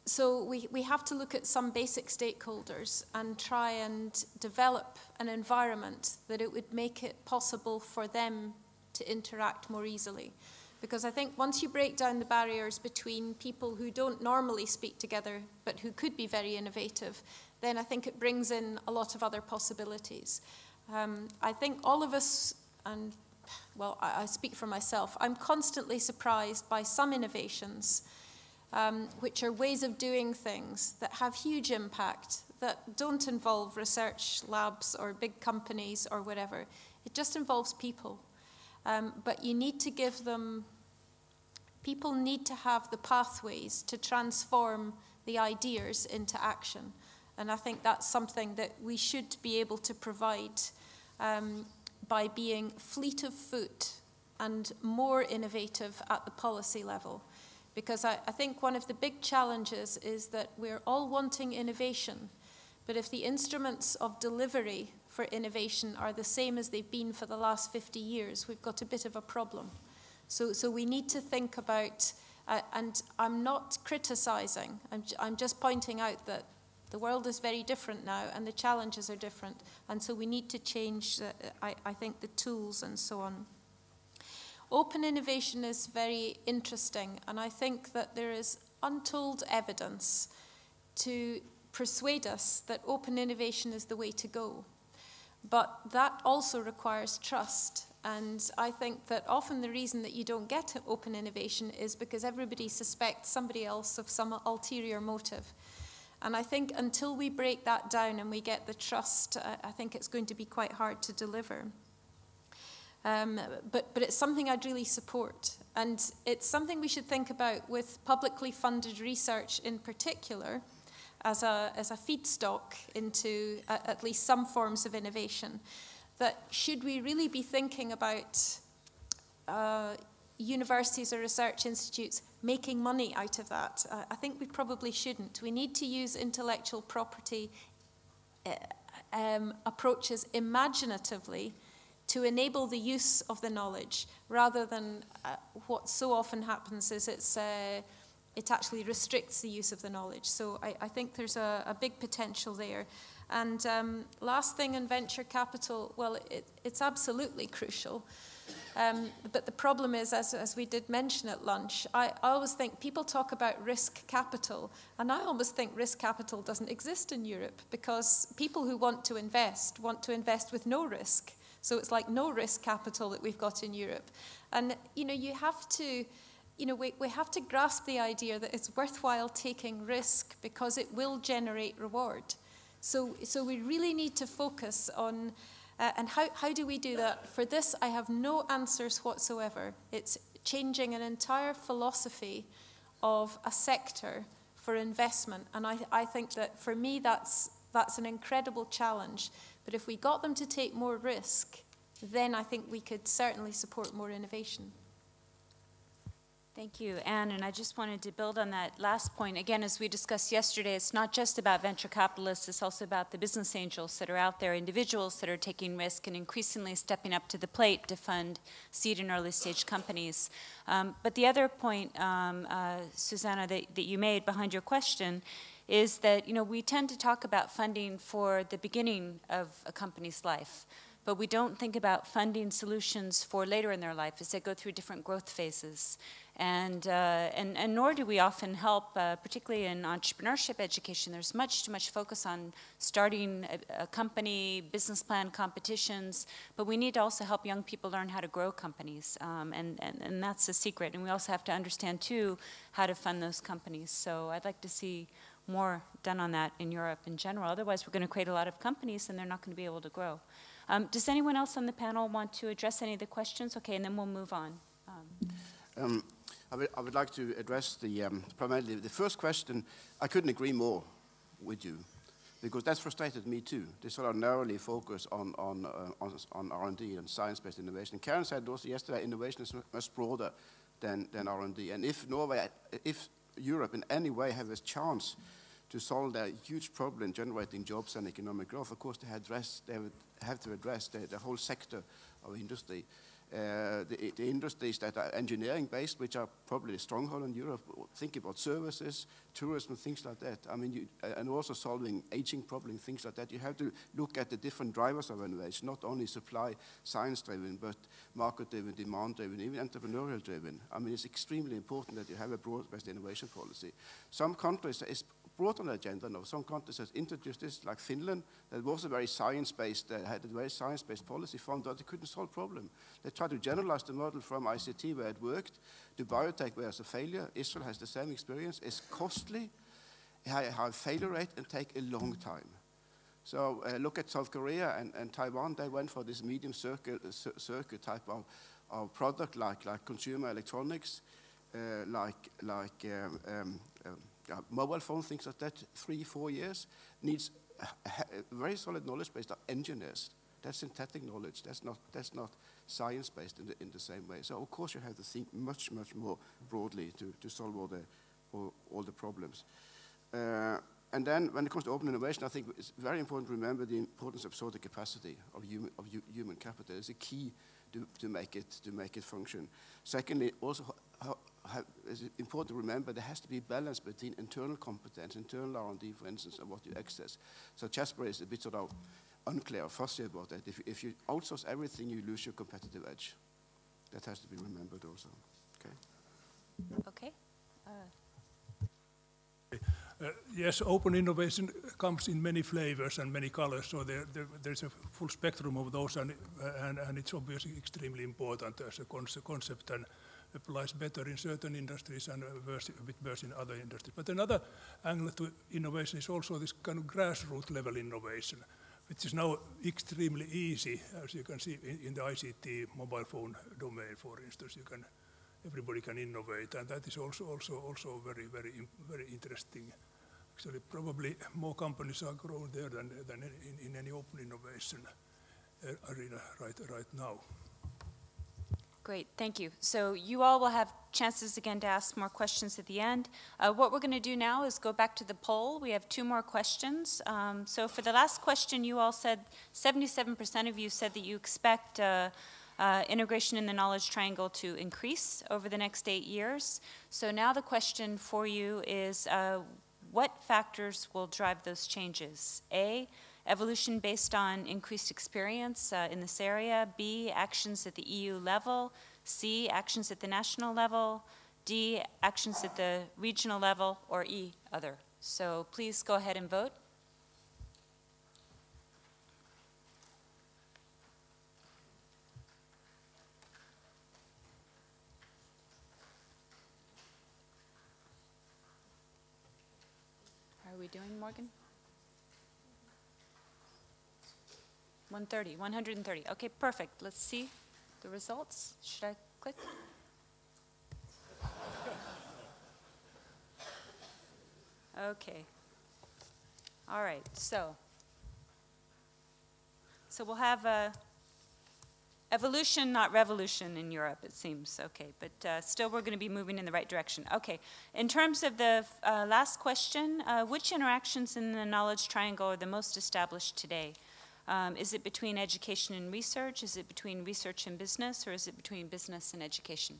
so we have to look at some basic stakeholders and try and develop an environment that it would make it possible for them to interact more easily. Because I think once you break down the barriers between people who don't normally speak together but who could be very innovative, then I think it brings in a lot of other possibilities. I think all of us, and well, I speak for myself, I'm constantly surprised by some innovations, which are ways of doing things that have huge impact, that don't involve research labs or big companies or whatever. It just involves people. But you need to give them, people need to have the pathways to transform the ideas into action. And I think that's something that we should be able to provide by being fleet of foot and more innovative at the policy level. Because I think one of the big challenges is that we're all wanting innovation, but if the instruments of delivery for innovation are the same as they've been for the last 50 years, we've got a bit of a problem. So we need to think about, and I'm not criticizing, I'm just pointing out that the world is very different now, and the challenges are different. And so we need to change, I think, the tools and so on. Open innovation is very interesting, and I think that there is untold evidence to persuade us that open innovation is the way to go. But that also requires trust. And I think that often the reason that you don't get open innovation is because everybody suspects somebody else of some ulterior motive. And I think until we break that down and we get the trust, I think it's going to be quite hard to deliver. But it's something I'd really support. And it's something we should think about with publicly funded research in particular as a feedstock into at least some forms of innovation. That should we really be thinking about universities or research institutes making money out of that? I think we probably shouldn't. We need to use intellectual property approaches imaginatively to enable the use of the knowledge, rather than what so often happens is it actually restricts the use of the knowledge. So I think there's a big potential there. And last thing in venture capital, well, it's absolutely crucial. But the problem is, as we did mention at lunch, I always think people talk about risk capital, and I almost think risk capital doesn't exist in Europe, because people who want to invest with no risk. So it's like no risk capital that we've got in Europe. And, you know, you have to, we have to grasp the idea that it's worthwhile taking risk because it will generate reward. So we really need to focus on, and how do we do that? For this, I have no answers whatsoever. It's changing an entire philosophy of a sector for investment. And I think that for me, that's an incredible challenge. But if we got them to take more risk, then I think we could certainly support more innovation.
Thank you, Anne, and I just wanted to build on that last point. Again, as we discussed yesterday, it's not just about venture capitalists, it's also about the business angels that are out there, individuals that are taking risk and increasingly stepping up to the plate to fund seed and early stage companies. But the other point, Susanna, that you made behind your question is that, we tend to talk about funding for the beginning of a company's life, but we don't think about funding solutions for later in their life as they go through different growth phases. And nor do we often help, particularly in entrepreneurship education. There's much too much focus on starting a company, business plan competitions, but we need to also help young people learn how to grow companies, and that's the secret. And we also have to understand, too, how to fund those companies. So I'd like to see more done on that in Europe in general. Otherwise, we're going to create a lot of companies, and they're not going to be able to grow. Does anyone else on the panel want to address any of the questions? Okay, and then we'll move on.
I would like to address primarily the first question. I couldn't agree more with you, because that frustrated me too. They sort of narrowly focus on R&D and science-based innovation. Karen said also yesterday, innovation is much broader than R&D. And if Europe in any way have a chance to solve their huge problem generating jobs and economic growth, of course they would have to address the whole sector of industry. The industries that are engineering-based, which are probably a stronghold in Europe, think about services, tourism, things like that. I mean, and also solving aging problems, things like that. You have to look at the different drivers of innovation, not only supply, science-driven, but market-driven, demand-driven, even entrepreneurial-driven. I mean, it's extremely important that you have a broad-based innovation policy. Some countries is brought on the agenda now. Some countries have introduced this, like Finland, that was a very science-based, had a very science-based policy, found out they couldn't solve problem. They tried to generalize the model from ICT where it worked to biotech where it's a failure. Israel has the same experience. It's costly, high failure rate, and take a long time. So look at South Korea and Taiwan. They went for this medium circuit type of product, like consumer electronics, mobile phone, things like that, 3-4 years, needs a very solid knowledge base of engineers. That's synthetic knowledge. That's not science-based in the same way. So of course you have to think much more broadly to solve all the problems. And then when it comes to open innovation, I think it's very important to remember the importance of sort of capacity of human capital. It's a key to make it function. Secondly, also it's important to remember there has to be balance between internal competence, internal R&D, for instance, and what you access. So Jasper is a bit sort of unclear or fussy about that. If you outsource everything, you lose your competitive edge. That has to be remembered also.
Okay.
Yes, open innovation comes in many flavors and many colors, so there's a full spectrum of those, and it's obviously extremely important as a concept and applies better in certain industries and a bit worse in other industries. But another angle to innovation is also this kind of grassroots level innovation, which is now extremely easy, as you can see in the ICT mobile phone domain, for instance. Everybody can innovate, and that is also very interesting. Actually, probably more companies are growing there than in any open innovation arena right now.
Great, thank you. So you all will have chances again to ask more questions at the end. What we're going to do now is go back to the poll. We have 2 more questions. So for the last question, you all said 77% of you said that you expect integration in the knowledge triangle to increase over the next 8 years. So now the question for you is, what factors will drive those changes? A, evolution based on increased experience in this area. B, actions at the EU level. C, actions at the national level. D, actions at the regional level. Or E, other. So please go ahead and vote. How are we doing, Morgan? 130. Okay, perfect. Let's see the results. Should I click? Okay. All right. So we'll have Evolution, not revolution in Europe, it seems. Okay, but still we're going to be moving in the right direction. Okay, in terms of the last question, which interactions in the knowledge triangle are the most established today? Is it between education and research? Is it between research and business? Or is it between business and education?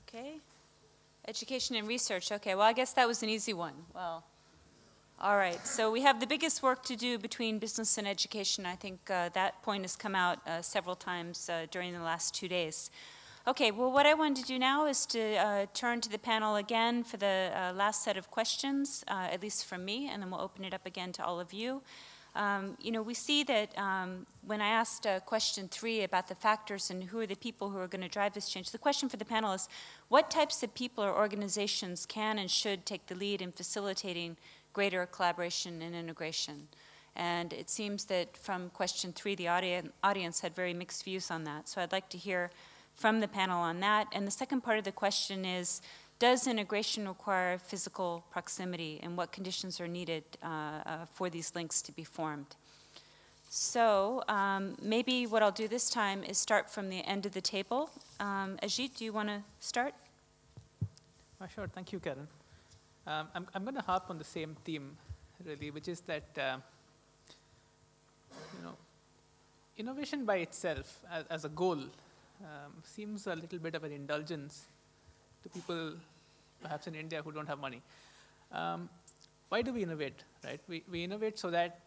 Okay. Education and research. Okay, well, I guess that was an easy one. Well, all right. So we have the biggest work to do between business and education. I think that point has come out several times during the last 2 days. Okay, well, what I wanted to do now is to turn to the panel again for the last set of questions, at least from me, and then we'll open it up again to all of you. You know, we see that when I asked question 3 about the factors and who are the people who are going to drive this change, the question for the panel is, what types of people or organizations can and should take the lead in facilitating greater collaboration and integration? And it seems that from question 3, the audience had very mixed views on that. So I'd like to hear from the panel on that. And the second part of the question is, does integration require physical proximity, and what conditions are needed for these links to be formed? So maybe what I'll do this time is start from the end of the table. Ajit, do you want to start?
Sure, thank you, Karen. I'm going to harp on the same theme, really, which is that you know, innovation by itself as a goal seems a little bit of an indulgence to people, perhaps in India, who don't have money. Why do we innovate, right? We innovate so that,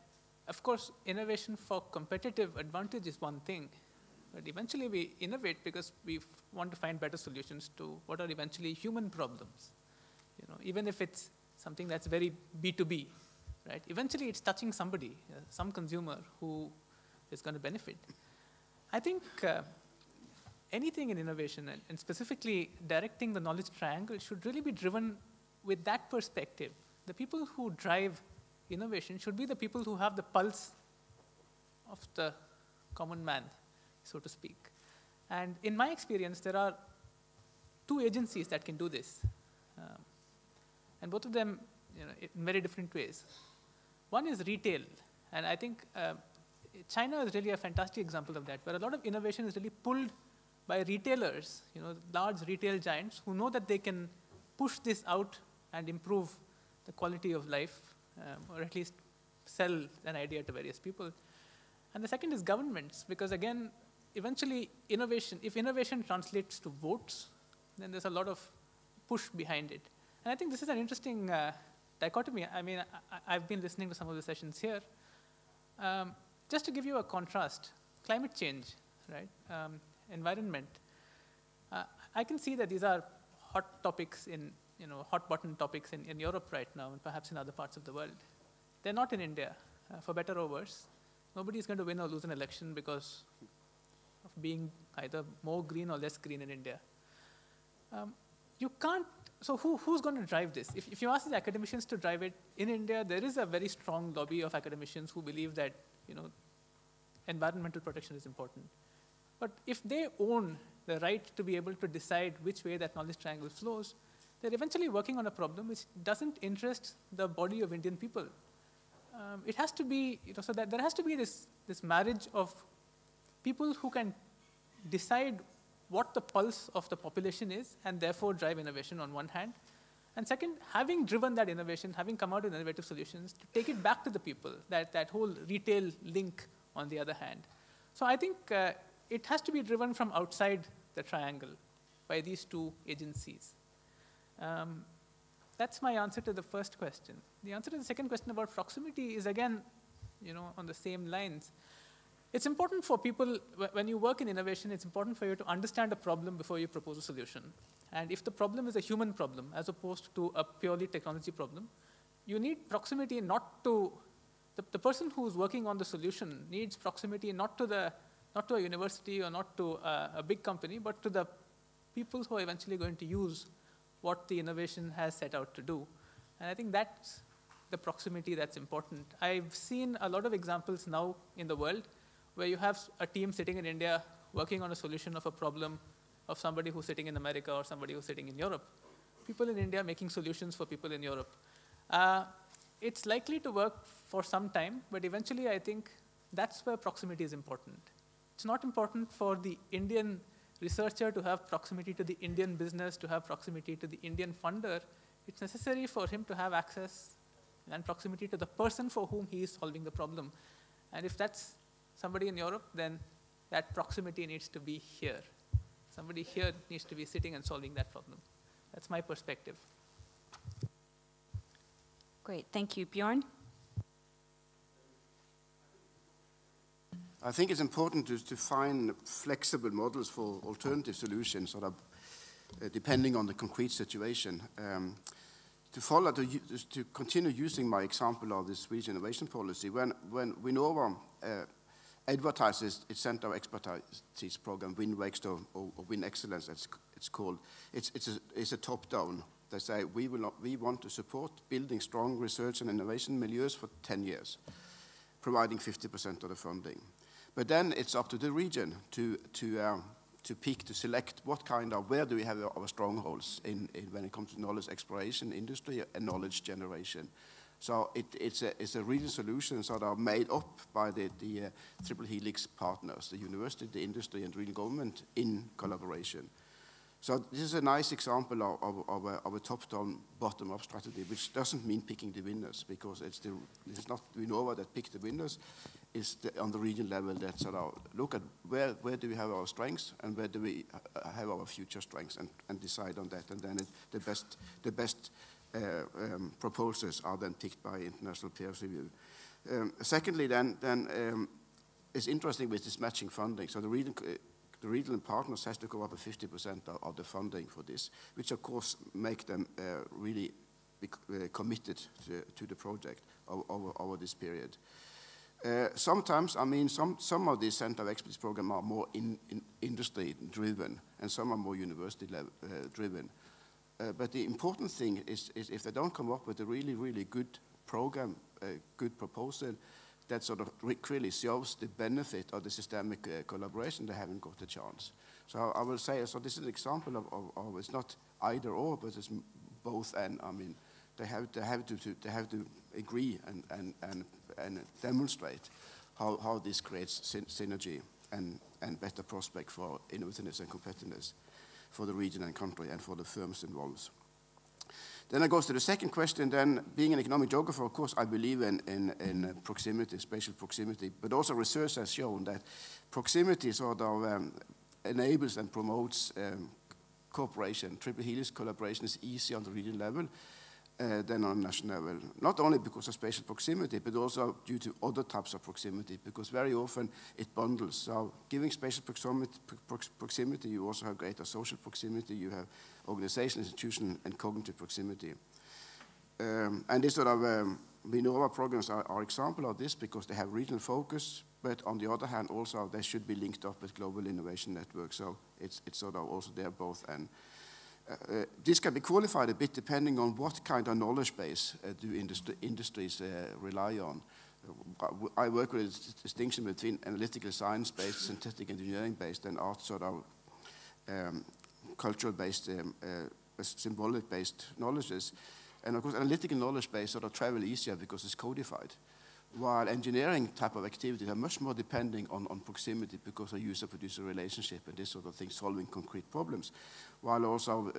of course, innovation for competitive advantage is one thing, but eventually we innovate because we want to find better solutions to what are eventually human problems. You know, even if it's something that's very B2B, right? Eventually it's touching somebody, some consumer who is going to benefit. I think anything in innovation, and specifically directing the knowledge triangle, should really be driven with that perspective. The people who drive innovation should be the people who have the pulse of the common man, so to speak. And in my experience, there are 2 agencies that can do this. And both of them, you know, in very different ways. One is retail, and I think China is really a fantastic example of that, where a lot of innovation is really pulled by retailers, you know, large retail giants who know that they can push this out and improve the quality of life, or at least sell an idea to various people. And the second is governments, because again, eventually innovation, if innovation translates to votes, then there's a lot of push behind it. And I think this is an interesting dichotomy. I mean, I've been listening to some of the sessions here. Just to give you a contrast, climate change, right? Environment. I can see that these are hot topics in, you know, hot button topics in Europe right now, and perhaps in other parts of the world. They're not in India, for better or worse. Nobody's going to win or lose an election because of being either more green or less green in India. You can't, so who's going to drive this? If you ask the academicians to drive it, in India, there is a very strong lobby of academicians who believe that, you know, environmental protection is important. But if they own the right to be able to decide which way that knowledge triangle flows, they're eventually working on a problem which doesn't interest the body of Indian people. It has to be, you know, so that there has to be this marriage of people who can decide what the pulse of the population is and therefore drive innovation on one hand. And second, having driven that innovation, having come out with innovative solutions, to take it back to the people, that whole retail link on the other hand. So I think it has to be driven from outside the triangle by these 2 agencies. That's my answer to the first question. The answer to the second question about proximity is, again, you know, on the same lines. It's important for people, when you work in innovation, it's important for you to understand a problem before you propose a solution. And if the problem is a human problem, as opposed to a purely technology problem, you need proximity not to, the person who's working on the solution needs proximity not to a university or not to a big company, but to the people who are eventually going to use what the innovation has set out to do. And I think that's the proximity that's important. I've seen a lot of examples now in the world where you have a team sitting in India working on a solution of a problem of somebody who's sitting in America or somebody who's sitting in Europe. People in India making solutions for people in Europe. It's likely to work for some time, but eventually I think that's where proximity is important. It's not important for the Indian researcher to have proximity to the Indian business, to have proximity to the Indian funder. It's necessary for him to have access and proximity to the person for whom he is solving the problem. And if that's somebody in Europe, then that proximity needs to be here. Somebody here needs to be sitting and solving that problem. That's my perspective.
Great, thank you. Bjorn?
I think it's important to find flexible models for alternative solutions, sort of depending on the concrete situation. To continue using my example of the Swedish innovation policy, when Vinnova advertises its Center of Expertise program, WinWext or Win Excellence, it's called, it's a top-down. They say we want to support building strong research and innovation milieus for 10 years, providing 50% of the funding. But then it's up to the region to pick, to select where do we have our strongholds when it comes to knowledge exploration, industry, and knowledge generation. So it's a regional solution that are made up by the Triple Helix partners, the university, the industry, and regional government in collaboration. So this is a nice example of a top-down, bottom-up strategy, which doesn't mean picking the winners, because it's not Vinnova that pick the winners. It's on the regional level that sort of look at where do we have our strengths and where do we have our future strengths, and decide on that. And then the best proposals are then picked by international peer review. Secondly, then it's interesting with this matching funding. So the regional partners has to go up to 50% of the funding for this, which of course make them really be committed to the project over this period. Sometimes, I mean, some of these Center of Expertise programs are more industry-driven, and some are more university-driven. But the important thing is if they don't come up with a really, really good program, good proposal, that sort of clearly shows the benefit of the systemic collaboration, they haven't got a chance. So I will say, so this is an example of it's not either or, but it's both and. I mean, they have to agree and demonstrate how this creates synergy and better prospect for innovativeness and competitiveness for the region and country and for the firms involved. Then it goes to the second question. Then, being an economic geographer, of course, I believe in proximity, spatial proximity, but also research has shown that proximity sort of enables and promotes cooperation. Triple Helix collaboration is easier on the regional level than on a national level, not only because of spatial proximity, but also due to other types of proximity, because very often it bundles. So giving spatial proximity, you also have greater social proximity, you have organization, institution, and cognitive proximity. And this sort of Vinnova programs are example of this because they have regional focus, but on the other hand, also they should be linked up with global innovation networks. So it's sort of also there both and. This can be qualified a bit depending on what kind of knowledge base do industries rely on. I work with a distinction between analytical science-based, synthetic engineering-based, and art sort of cultural-based, symbolic-based knowledges. And of course, analytical knowledge-based sort of travel easier because it's codified. While engineering type of activities are much more depending on proximity because of user-producer relationship and this sort of thing, solving concrete problems. While also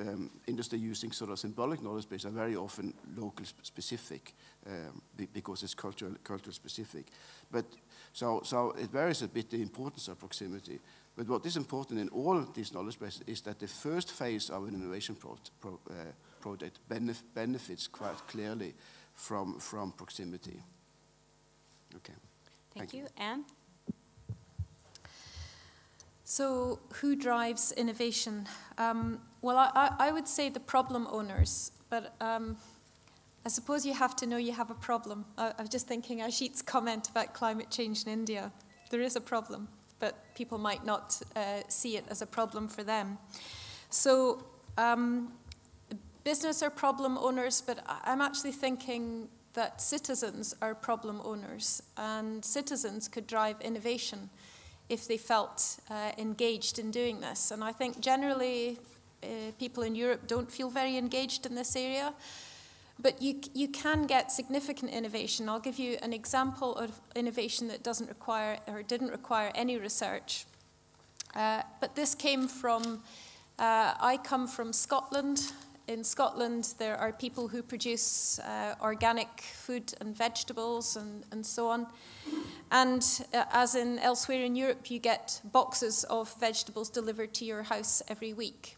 industry using sort of symbolic knowledge base are very often local specific because it's cultural specific. But so it varies a bit the importance of proximity. But what is important in all these knowledge bases is that the first phase of an innovation project benefits quite clearly from proximity. Okay.
Thank you. Anne?
So who drives innovation? Well, I would say the problem owners, but I suppose you have to know you have a problem. I was just thinking Ajit's comment about climate change in India. There is a problem, but people might not see it as a problem for them. So business are problem owners, but I'm actually thinking that citizens are problem owners, and citizens could drive innovation if they felt engaged in doing this. And I think generally people in Europe don't feel very engaged in this area, but you can get significant innovation. I'll give you an example of innovation that doesn't require or didn't require any research. But this came from, I come from Scotland. In Scotland, there are people who produce organic food and vegetables and so on. And as in elsewhere in Europe, you get boxes of vegetables delivered to your house every week.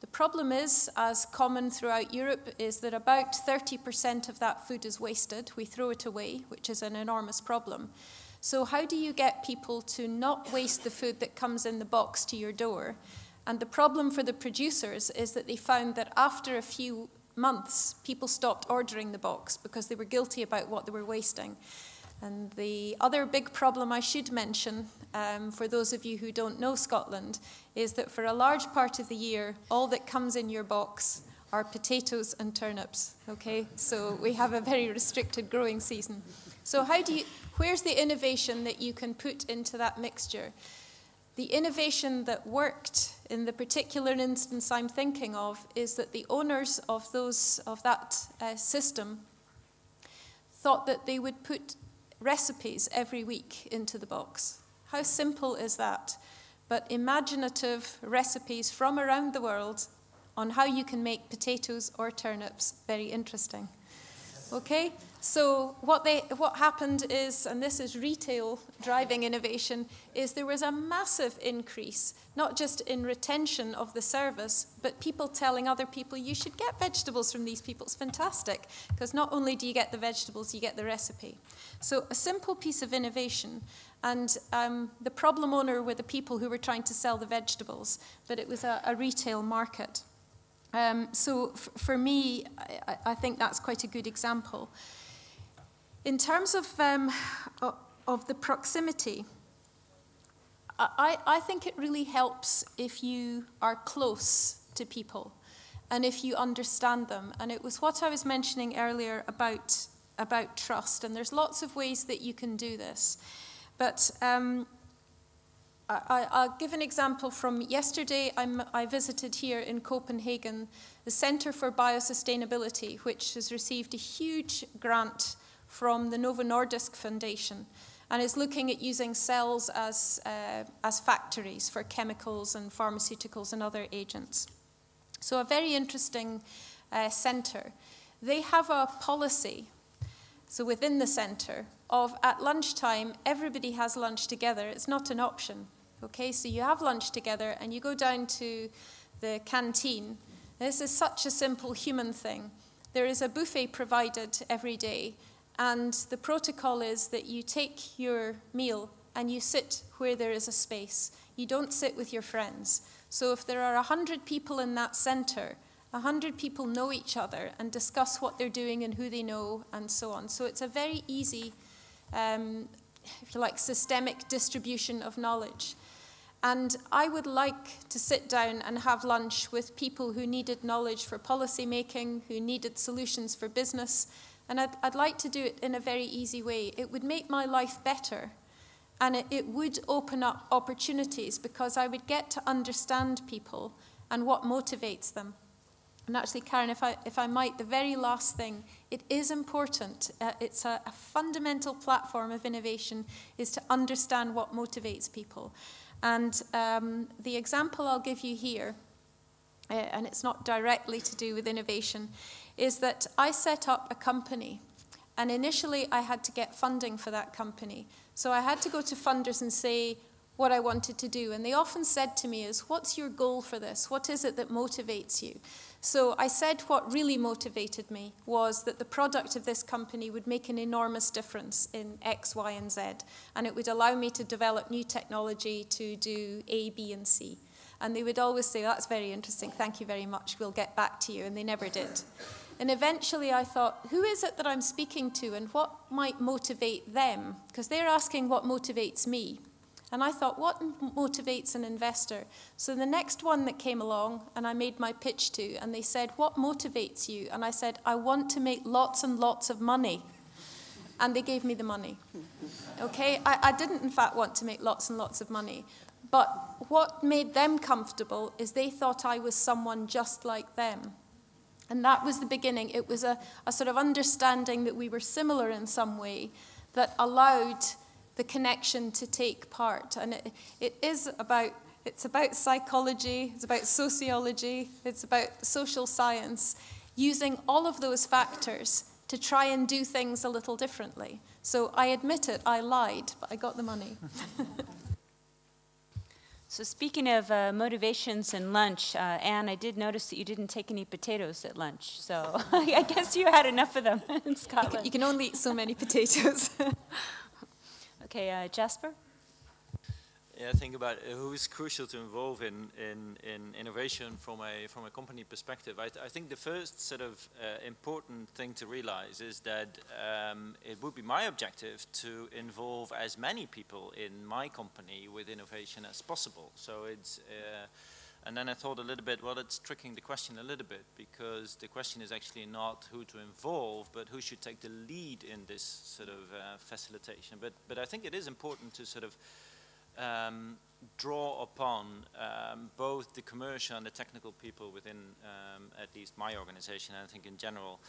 The problem is, as common throughout Europe, is that about 30% of that food is wasted. We throw it away, which is an enormous problem. So how do you get people to not waste the food that comes in the box to your door? And the problem for the producers is that they found that after a few months, people stopped ordering the box because they were guilty about what they were wasting. And the other big problem I should mention, for those of you who don't know Scotland, is that for a large part of the year, all that comes in your box are potatoes and turnips, okay? So we have a very restricted growing season. So where's the innovation that you can put into that mixture? The innovation that worked in the particular instance I'm thinking of is that the owners of that system thought that they would put recipes every week into the box. How simple is that? But imaginative recipes from around the world on how you can make potatoes or turnips very interesting. Okay, so what happened is, and this is retail driving innovation, is there was a massive increase, not just in retention of the service, but people telling other people, you should get vegetables from these people, it's fantastic, because not only do you get the vegetables, you get the recipe. So a simple piece of innovation, and the problem owner were the people who were trying to sell the vegetables, but it was a retail market. So for me, I think that's quite a good example. In terms of the proximity, I think it really helps if you are close to people and if you understand them. And it was what I was mentioning earlier about trust. And there's lots of ways that you can do this. But I'll give an example from yesterday. I visited here in Copenhagen the Center for Biosustainability, which has received a huge grant from the Novo Nordisk Foundation and is looking at using cells as factories for chemicals and pharmaceuticals and other agents. So a very interesting center. They have a policy, so within the center, of at lunchtime, everybody has lunch together. It's not an option. Okay, so you have lunch together and you go down to the canteen. This is such a simple human thing. There is a buffet provided every day, and the protocol is that you take your meal and you sit where there is a space. You don't sit with your friends. So if there are 100 people in that center, 100 people know each other and discuss what they're doing and who they know and so on. So it's a very easy, if you like, systemic distribution of knowledge. And I would like to sit down and have lunch with people who needed knowledge for policy making, who needed solutions for business. And I'd like to do it in a very easy way. It would make my life better. And it would open up opportunities because I would get to understand people and what motivates them. And actually, Karen, if I might, the very last thing, it is important. It's a fundamental platform of innovation is to understand what motivates people. And the example I'll give you here, and it's not directly to do with innovation, is that I set up a company. And initially, I had to get funding for that company. So I had to go to funders and say what I wanted to do. And they often said to me is, what's your goal for this? What is it that motivates you? So I said what really motivated me was that the product of this company would make an enormous difference in X, Y, and Z. And it would allow me to develop new technology to do A, B, and C. And they would always say, that's very interesting, thank you very much, we'll get back to you. And they never did. And eventually I thought, who is it that I'm speaking to and what might motivate them? Because they're asking what motivates me. And I thought, what motivates an investor? So the next one that came along, and I made my pitch to, and they said, what motivates you? And I said, I want to make lots and lots of money. And they gave me the money. Okay, I didn't, in fact, want to make lots and lots of money. But what made them comfortable is they thought I was someone just like them. And that was the beginning. It was a sort of understanding that we were similar in some way that allowed the connection to take part. And it's about psychology, it's about sociology, it's about social science, using all of those factors to try and do things a little differently. So I admit it, I lied, but I got the money.
So speaking of motivations and lunch, Anne, I did notice that you didn't take any potatoes at lunch. So I guess you had enough of them in Scotland.
You can only eat so many potatoes.
Okay, Jasper?
Yeah, think about who is crucial to involve in innovation from a company perspective. I think the first sort of important thing to realize is that it would be my objective to involve as many people in my company with innovation as possible. So it's, and then I thought a little bit, well, it's tricking the question a little bit, because the question is actually not who to involve, but who should take the lead in this sort of facilitation. But I think it is important to sort of draw upon both the commercial and the technical people within at least my organization, and I think in general,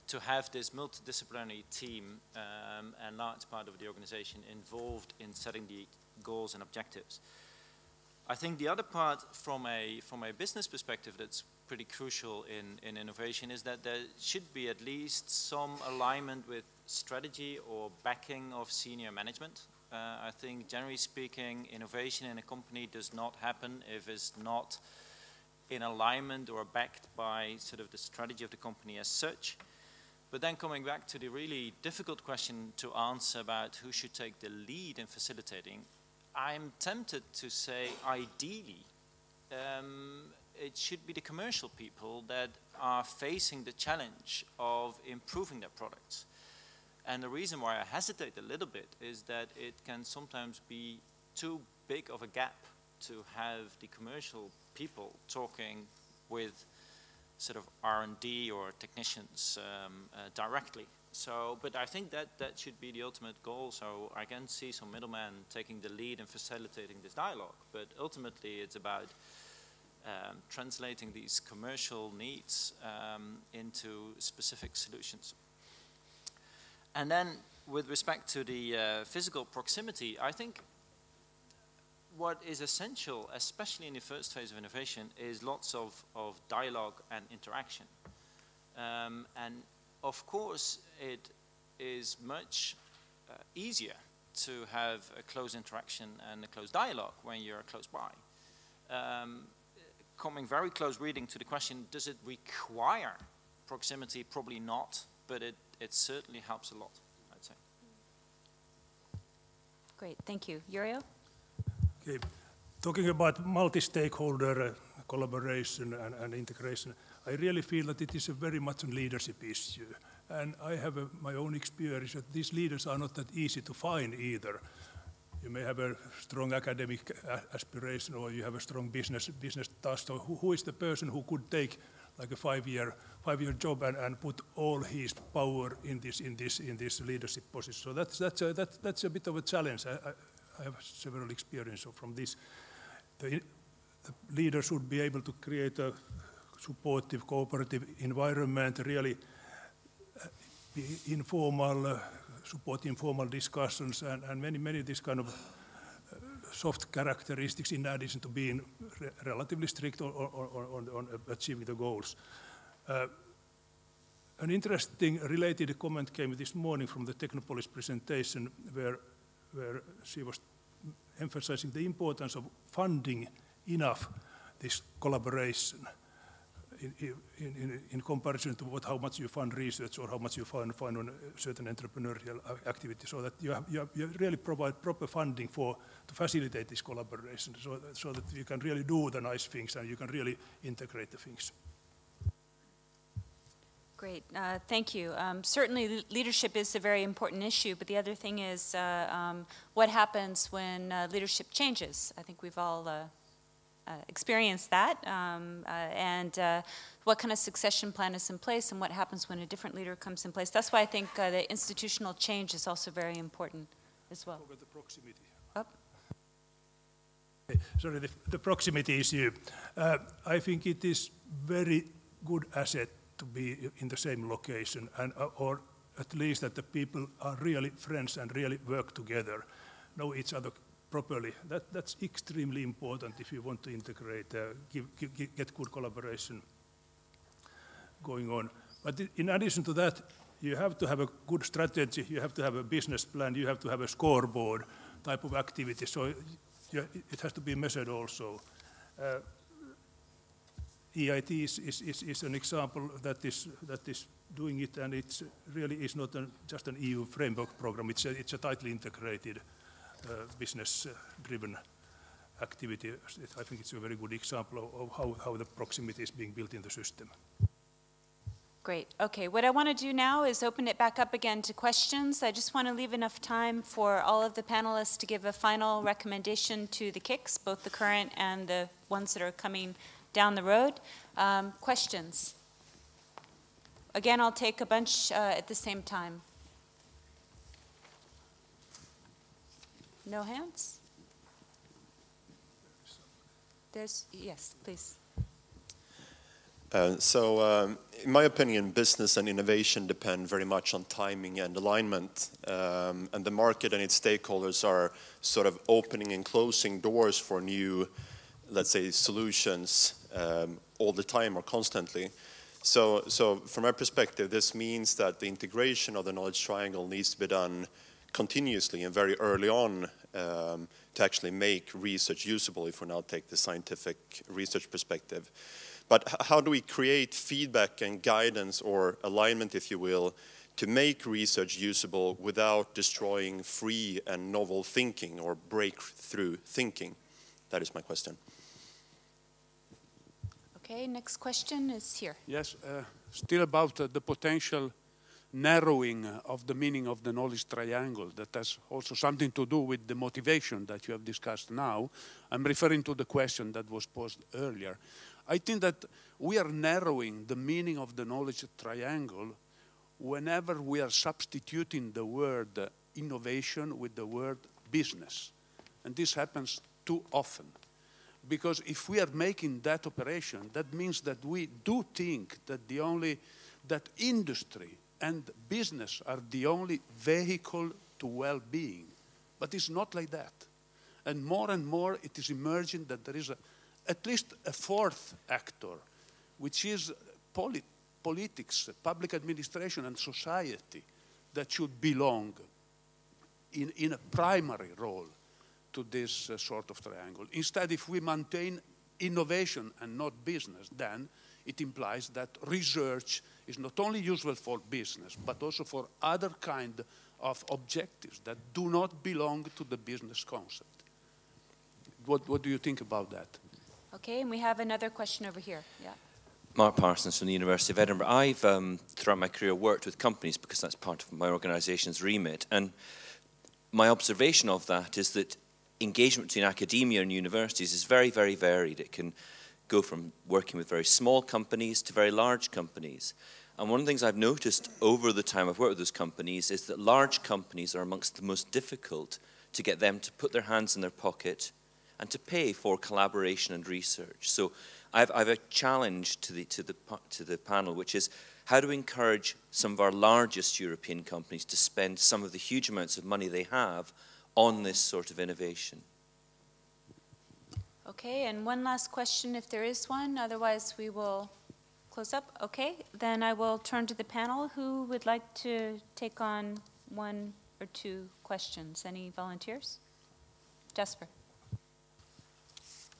to have this multidisciplinary team and large part of the organization involved in setting the goals and objectives. I think the other part from a business perspective that's pretty crucial in innovation is that there should be at least some alignment with strategy or backing of senior management. I think, generally speaking, innovation in a company does not happen if it's not in alignment or backed by sort of the strategy of the company as such. But then coming back to the really difficult question to answer about who should take the lead in facilitating, I'm tempted to say, ideally, it should be the commercial people that are facing the challenge of improving their products. And the reason why I hesitate a little bit is that it can sometimes be too big of a gap to have the commercial people talking with sort of R&D or technicians directly. So, but I think that should be the ultimate goal. So I can see some middlemen taking the lead and facilitating this dialogue. But ultimately, it's about translating these commercial needs into specific solutions. And then, with respect to the physical proximity, I think what is essential, especially in the first phase of innovation, is lots of dialogue and interaction. And of course, it is much easier to have a close interaction and a close dialogue when you're close by. Coming very close reading to the question, does it require proximity? Probably not, but it certainly helps a lot, I'd say.
Great, thank you. Yurio?
Okay. Talking about multi-stakeholder collaboration and integration, I really feel that it is a very much a leadership issue. And I have my own experience that these leaders are not that easy to find either. You may have a strong academic aspiration, or you have a strong business task. So who is the person who could take like a five-year job and put all his power in this leadership position? So that's a bit of a challenge. I have several experiences from this. The leader should be able to create a supportive, cooperative environment, really informal, support informal discussions, and many this kind of soft characteristics in addition to being relatively strict on achieving the goals. An interesting related comment came this morning from the Technopolis presentation where she was emphasizing the importance of funding enough this collaboration in comparison to how much you fund research or how much you fund on certain entrepreneurial activity, so that you really provide proper funding to facilitate this collaboration, so that you can really do the nice things and you can really integrate the things.
Great. Great, thank you. Certainly leadership is a very important issue, but the other thing is what happens when leadership changes. I think we've all experienced that, and what kind of succession plan is in place and what happens when a different leader comes in place. That's why I think the institutional change is also very important as well.
Over the proximity.
Up.
Sorry, the proximity issue. I think it is very good asset to be in the same location, and or at least that the people are really friends and really work together, know each other properly. That's extremely important if you want to integrate, get good collaboration going on. But in addition to that, you have to have a good strategy, you have to have a business plan, you have to have a scoreboard type of activity, so it has to be measured also. EIT is an example that is doing it, and it really is not just an EU framework program. It's a tightly integrated, business-driven activity. I think it's a very good example of how the proximity is being built in the system.
Great. Okay, what I want to do now is open it back up again to questions. I just want to leave enough time for all of the panelists to give a final recommendation to the KICs, both the current and the ones that are coming down the road. Questions? Again, I'll take a bunch at the same time. No hands? Yes, please.
In my opinion, business and innovation depend very much on timing and alignment, and the market and its stakeholders are sort of opening and closing doors for new, let's say, solutions all the time or constantly. So from my perspective, this means that the integration of the knowledge triangle needs to be done continuously and very early on to actually make research usable, if we now take the scientific research perspective. But how do we create feedback and guidance or alignment, if you will, to make research usable without destroying free and novel thinking or breakthrough thinking? That is my question.
Okay, next question is here.
Yes, still about the potential narrowing of the meaning of the knowledge triangle. That has also something to do with the motivation that you have discussed now. I'm referring to the question that was posed earlier. I think that we are narrowing the meaning of the knowledge triangle whenever we are substituting the word innovation with the word business. And this happens too often. Because if we are making that operation, that means that we do think that that industry and business are the only vehicle to well-being. But it's not like that. And more it is emerging that there is at least a fourth actor, which is politics, public administration, and society, that should belong in a primary role to this sort of triangle. Instead, if we maintain innovation and not business, then it implies that research is not only useful for business, but also for other kind of objectives that do not belong to the business concept. What do you think about that?
Okay, and we have another question over here. Yeah.
Mark Parsons from the University of Edinburgh. I've, throughout my career, worked with companies because that's part of my organisation's remit. And my observation of that is that engagement between academia and universities is very, very varied. It can go from working with very small companies to very large companies. And one of the things I've noticed over the time I've worked with those companies is that large companies are amongst the most difficult to get them to put their hands in their pocket and to pay for collaboration and research. So I've a challenge to the panel, which is how to encourage some of our largest European companies to spend some of the huge amounts of money they have on this sort of innovation.
Okay, and one last question if there is one, otherwise we will close up. Okay, then I will turn to the panel. Who would like to take on one or two questions? Any volunteers? Jasper.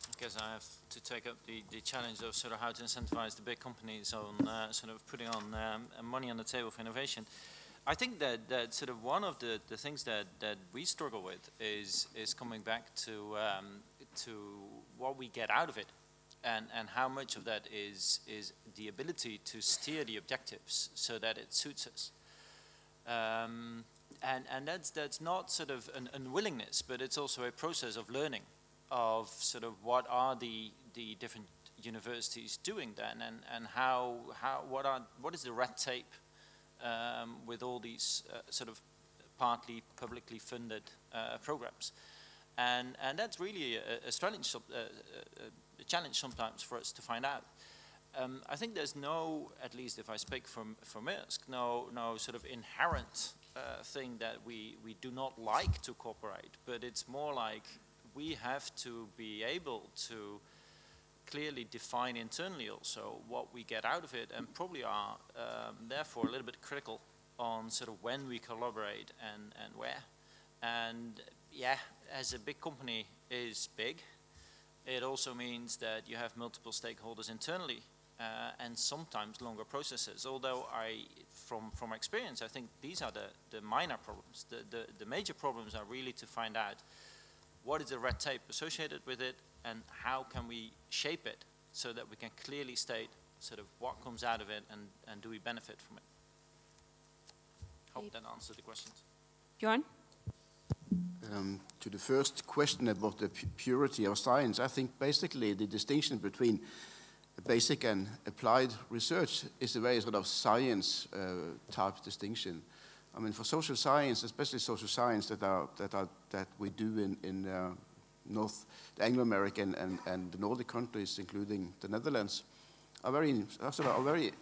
I guess I have to take up the challenge of sort of how to incentivize the big companies on sort of putting on money on the table for innovation. I think that sort of one of the things that we struggle with is coming back to what we get out of it. and how much of that is the ability to steer the objectives so that it suits us. And that's not sort of an unwillingness, but it's also a process of learning of sort of what are the different universities doing then, and what is the red tape with all these sort of partly publicly funded programs, and that's really a challenge sometimes for us to find out. I think there's no, at least if I speak for Maersk, no sort of inherent thing that we do not like to cooperate, but it's more like we have to be able to clearly define internally also what we get out of it, and probably are therefore a little bit critical on sort of when we collaborate and where. And yeah, as a big company is big, it also means that you have multiple stakeholders internally and sometimes longer processes. Although from experience, I think these are the minor problems. The major problems are really to find out what is the red tape associated with it, and how can we shape it so that we can clearly state sort of what comes out of it, and do we benefit from it. Hope that answered the questions.
Bjorn?
To the first question about the purity of science, I think basically the distinction between basic and applied research is a very sort of science type distinction. I mean, for social science, especially social science that we do in the Anglo-American and the Nordic countries, including the Netherlands, are very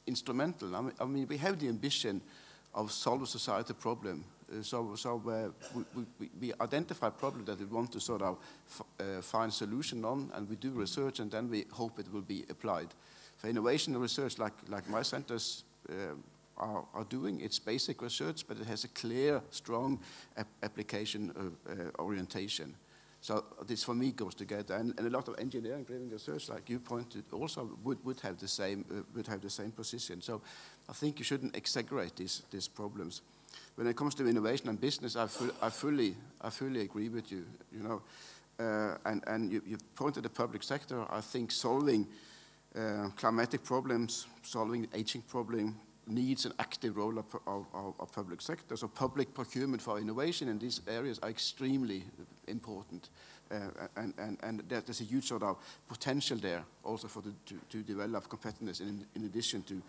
instrumental. I mean, we have the ambition of solve a societal problem. We identify problems that we want to sort of find solution on, and we do research, and then we hope it will be applied. For innovation research, like my centers are doing, it's basic research, but it has a clear, strong application orientation. So this, for me, goes together, and a lot of engineering-driven research, like you pointed, also would have the same position. So I think you shouldn't exaggerate these problems. When it comes to innovation and business, I fully agree with you. You know, and you pointed the public sector. I think solving climatic problems, solving aging problem, needs an active role of public sector. So public procurement for innovation in these areas are extremely important, and there's a huge sort of potential there also for to develop competitiveness in addition to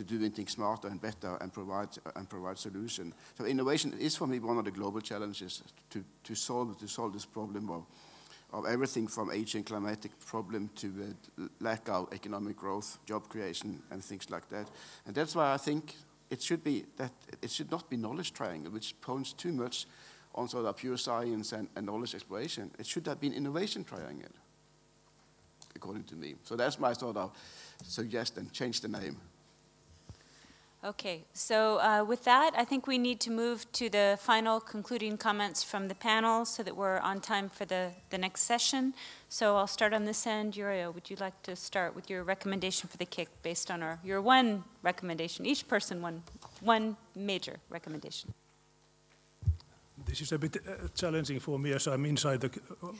doing things smarter and better and provide solution. So innovation is for me one of the global challenges to solve this problem of everything from aging climatic problem to lack of economic growth, job creation, and things like that. And that's why I think it should not be knowledge triangle, which points too much on sort of pure science and knowledge exploration. It should have been innovation triangle, according to me. So that's my sort of suggestion, change the name.
Okay, so with that, I think we need to move to the final concluding comments from the panel so that we're on time for the next session. So I'll start on this end. Yurio, would you like to start with your recommendation for the KIC based on your one recommendation, each person one major recommendation?
This is a bit challenging for me as I'm inside the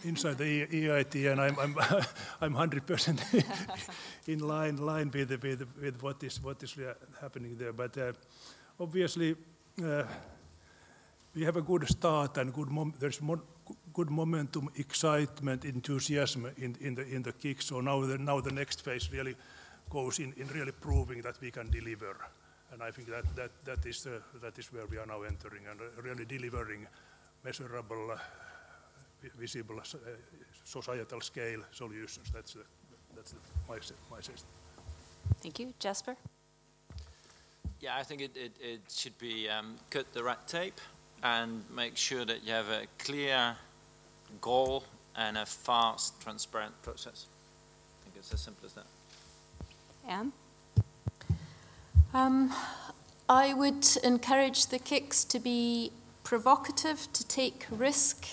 EIT, and I'm 100% in line with what is happening there. But obviously, we have a good start and there's good momentum, excitement, enthusiasm in the KIC. So now the next phase really goes in really proving that we can deliver. And I think that is where we are now entering, and really delivering measurable, visible, societal scale solutions. That's my suggestion.
Thank you. Jasper?
Yeah, I think it should be cut the red tape and make sure that you have a clear goal and a fast, transparent process. I think it's as simple as that.
Anne?
I would encourage the KICs to be provocative, to take risk,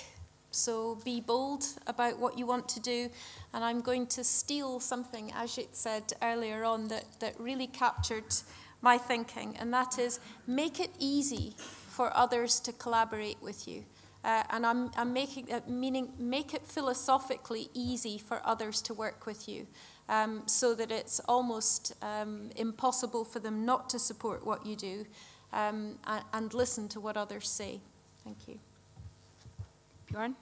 so be bold about what you want to do. And I'm going to steal something Ajit said earlier on that really captured my thinking, and that is make it easy for others to collaborate with you. And I'm making that meaning, make it philosophically easy for others to work with you, so that it's almost impossible for them not to support what you do, and listen to what others say. Thank you.
Bjorn?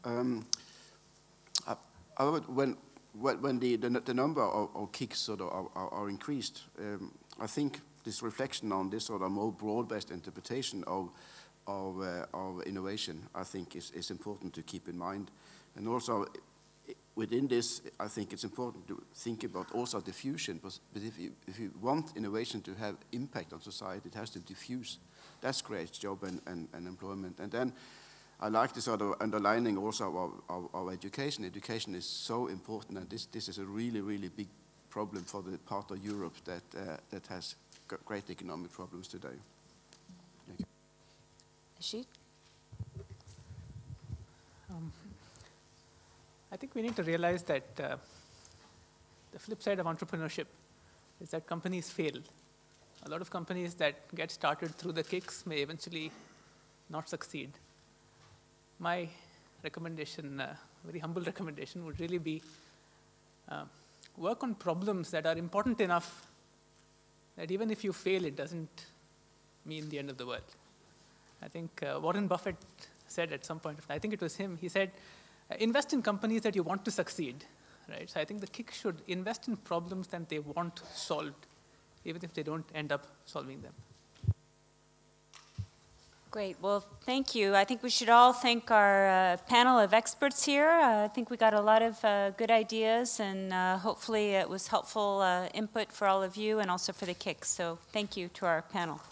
I would, when the number of kicks sort of are increased, I think this reflection on this sort of more broad-based interpretation of innovation, I think is important to keep in mind. And also within this, I think it's important to think about also diffusion. But if you want innovation to have impact on society, it has to diffuse. That creates job and employment. And then I like the sort of underlining also of education. Education is so important, and this is a really, really big problem for the part of Europe that has great economic problems today. Thank you.
Ashit?
I think we need to realize that the flip side of entrepreneurship is that companies fail. A lot of companies that get started through the kicks may eventually not succeed. My recommendation, very humble recommendation, would really be work on problems that are important enough that even if you fail, it doesn't mean the end of the world. I think Warren Buffett said at some point, I think it was him, he said, invest in companies that you want to succeed, right? So I think the kick should invest in problems that they want solved, even if they don't end up solving them.
Great. Well, thank you. I think we should all thank our panel of experts here. I think we got a lot of good ideas, and hopefully it was helpful input for all of you and also for the kicks. So thank you to our panel.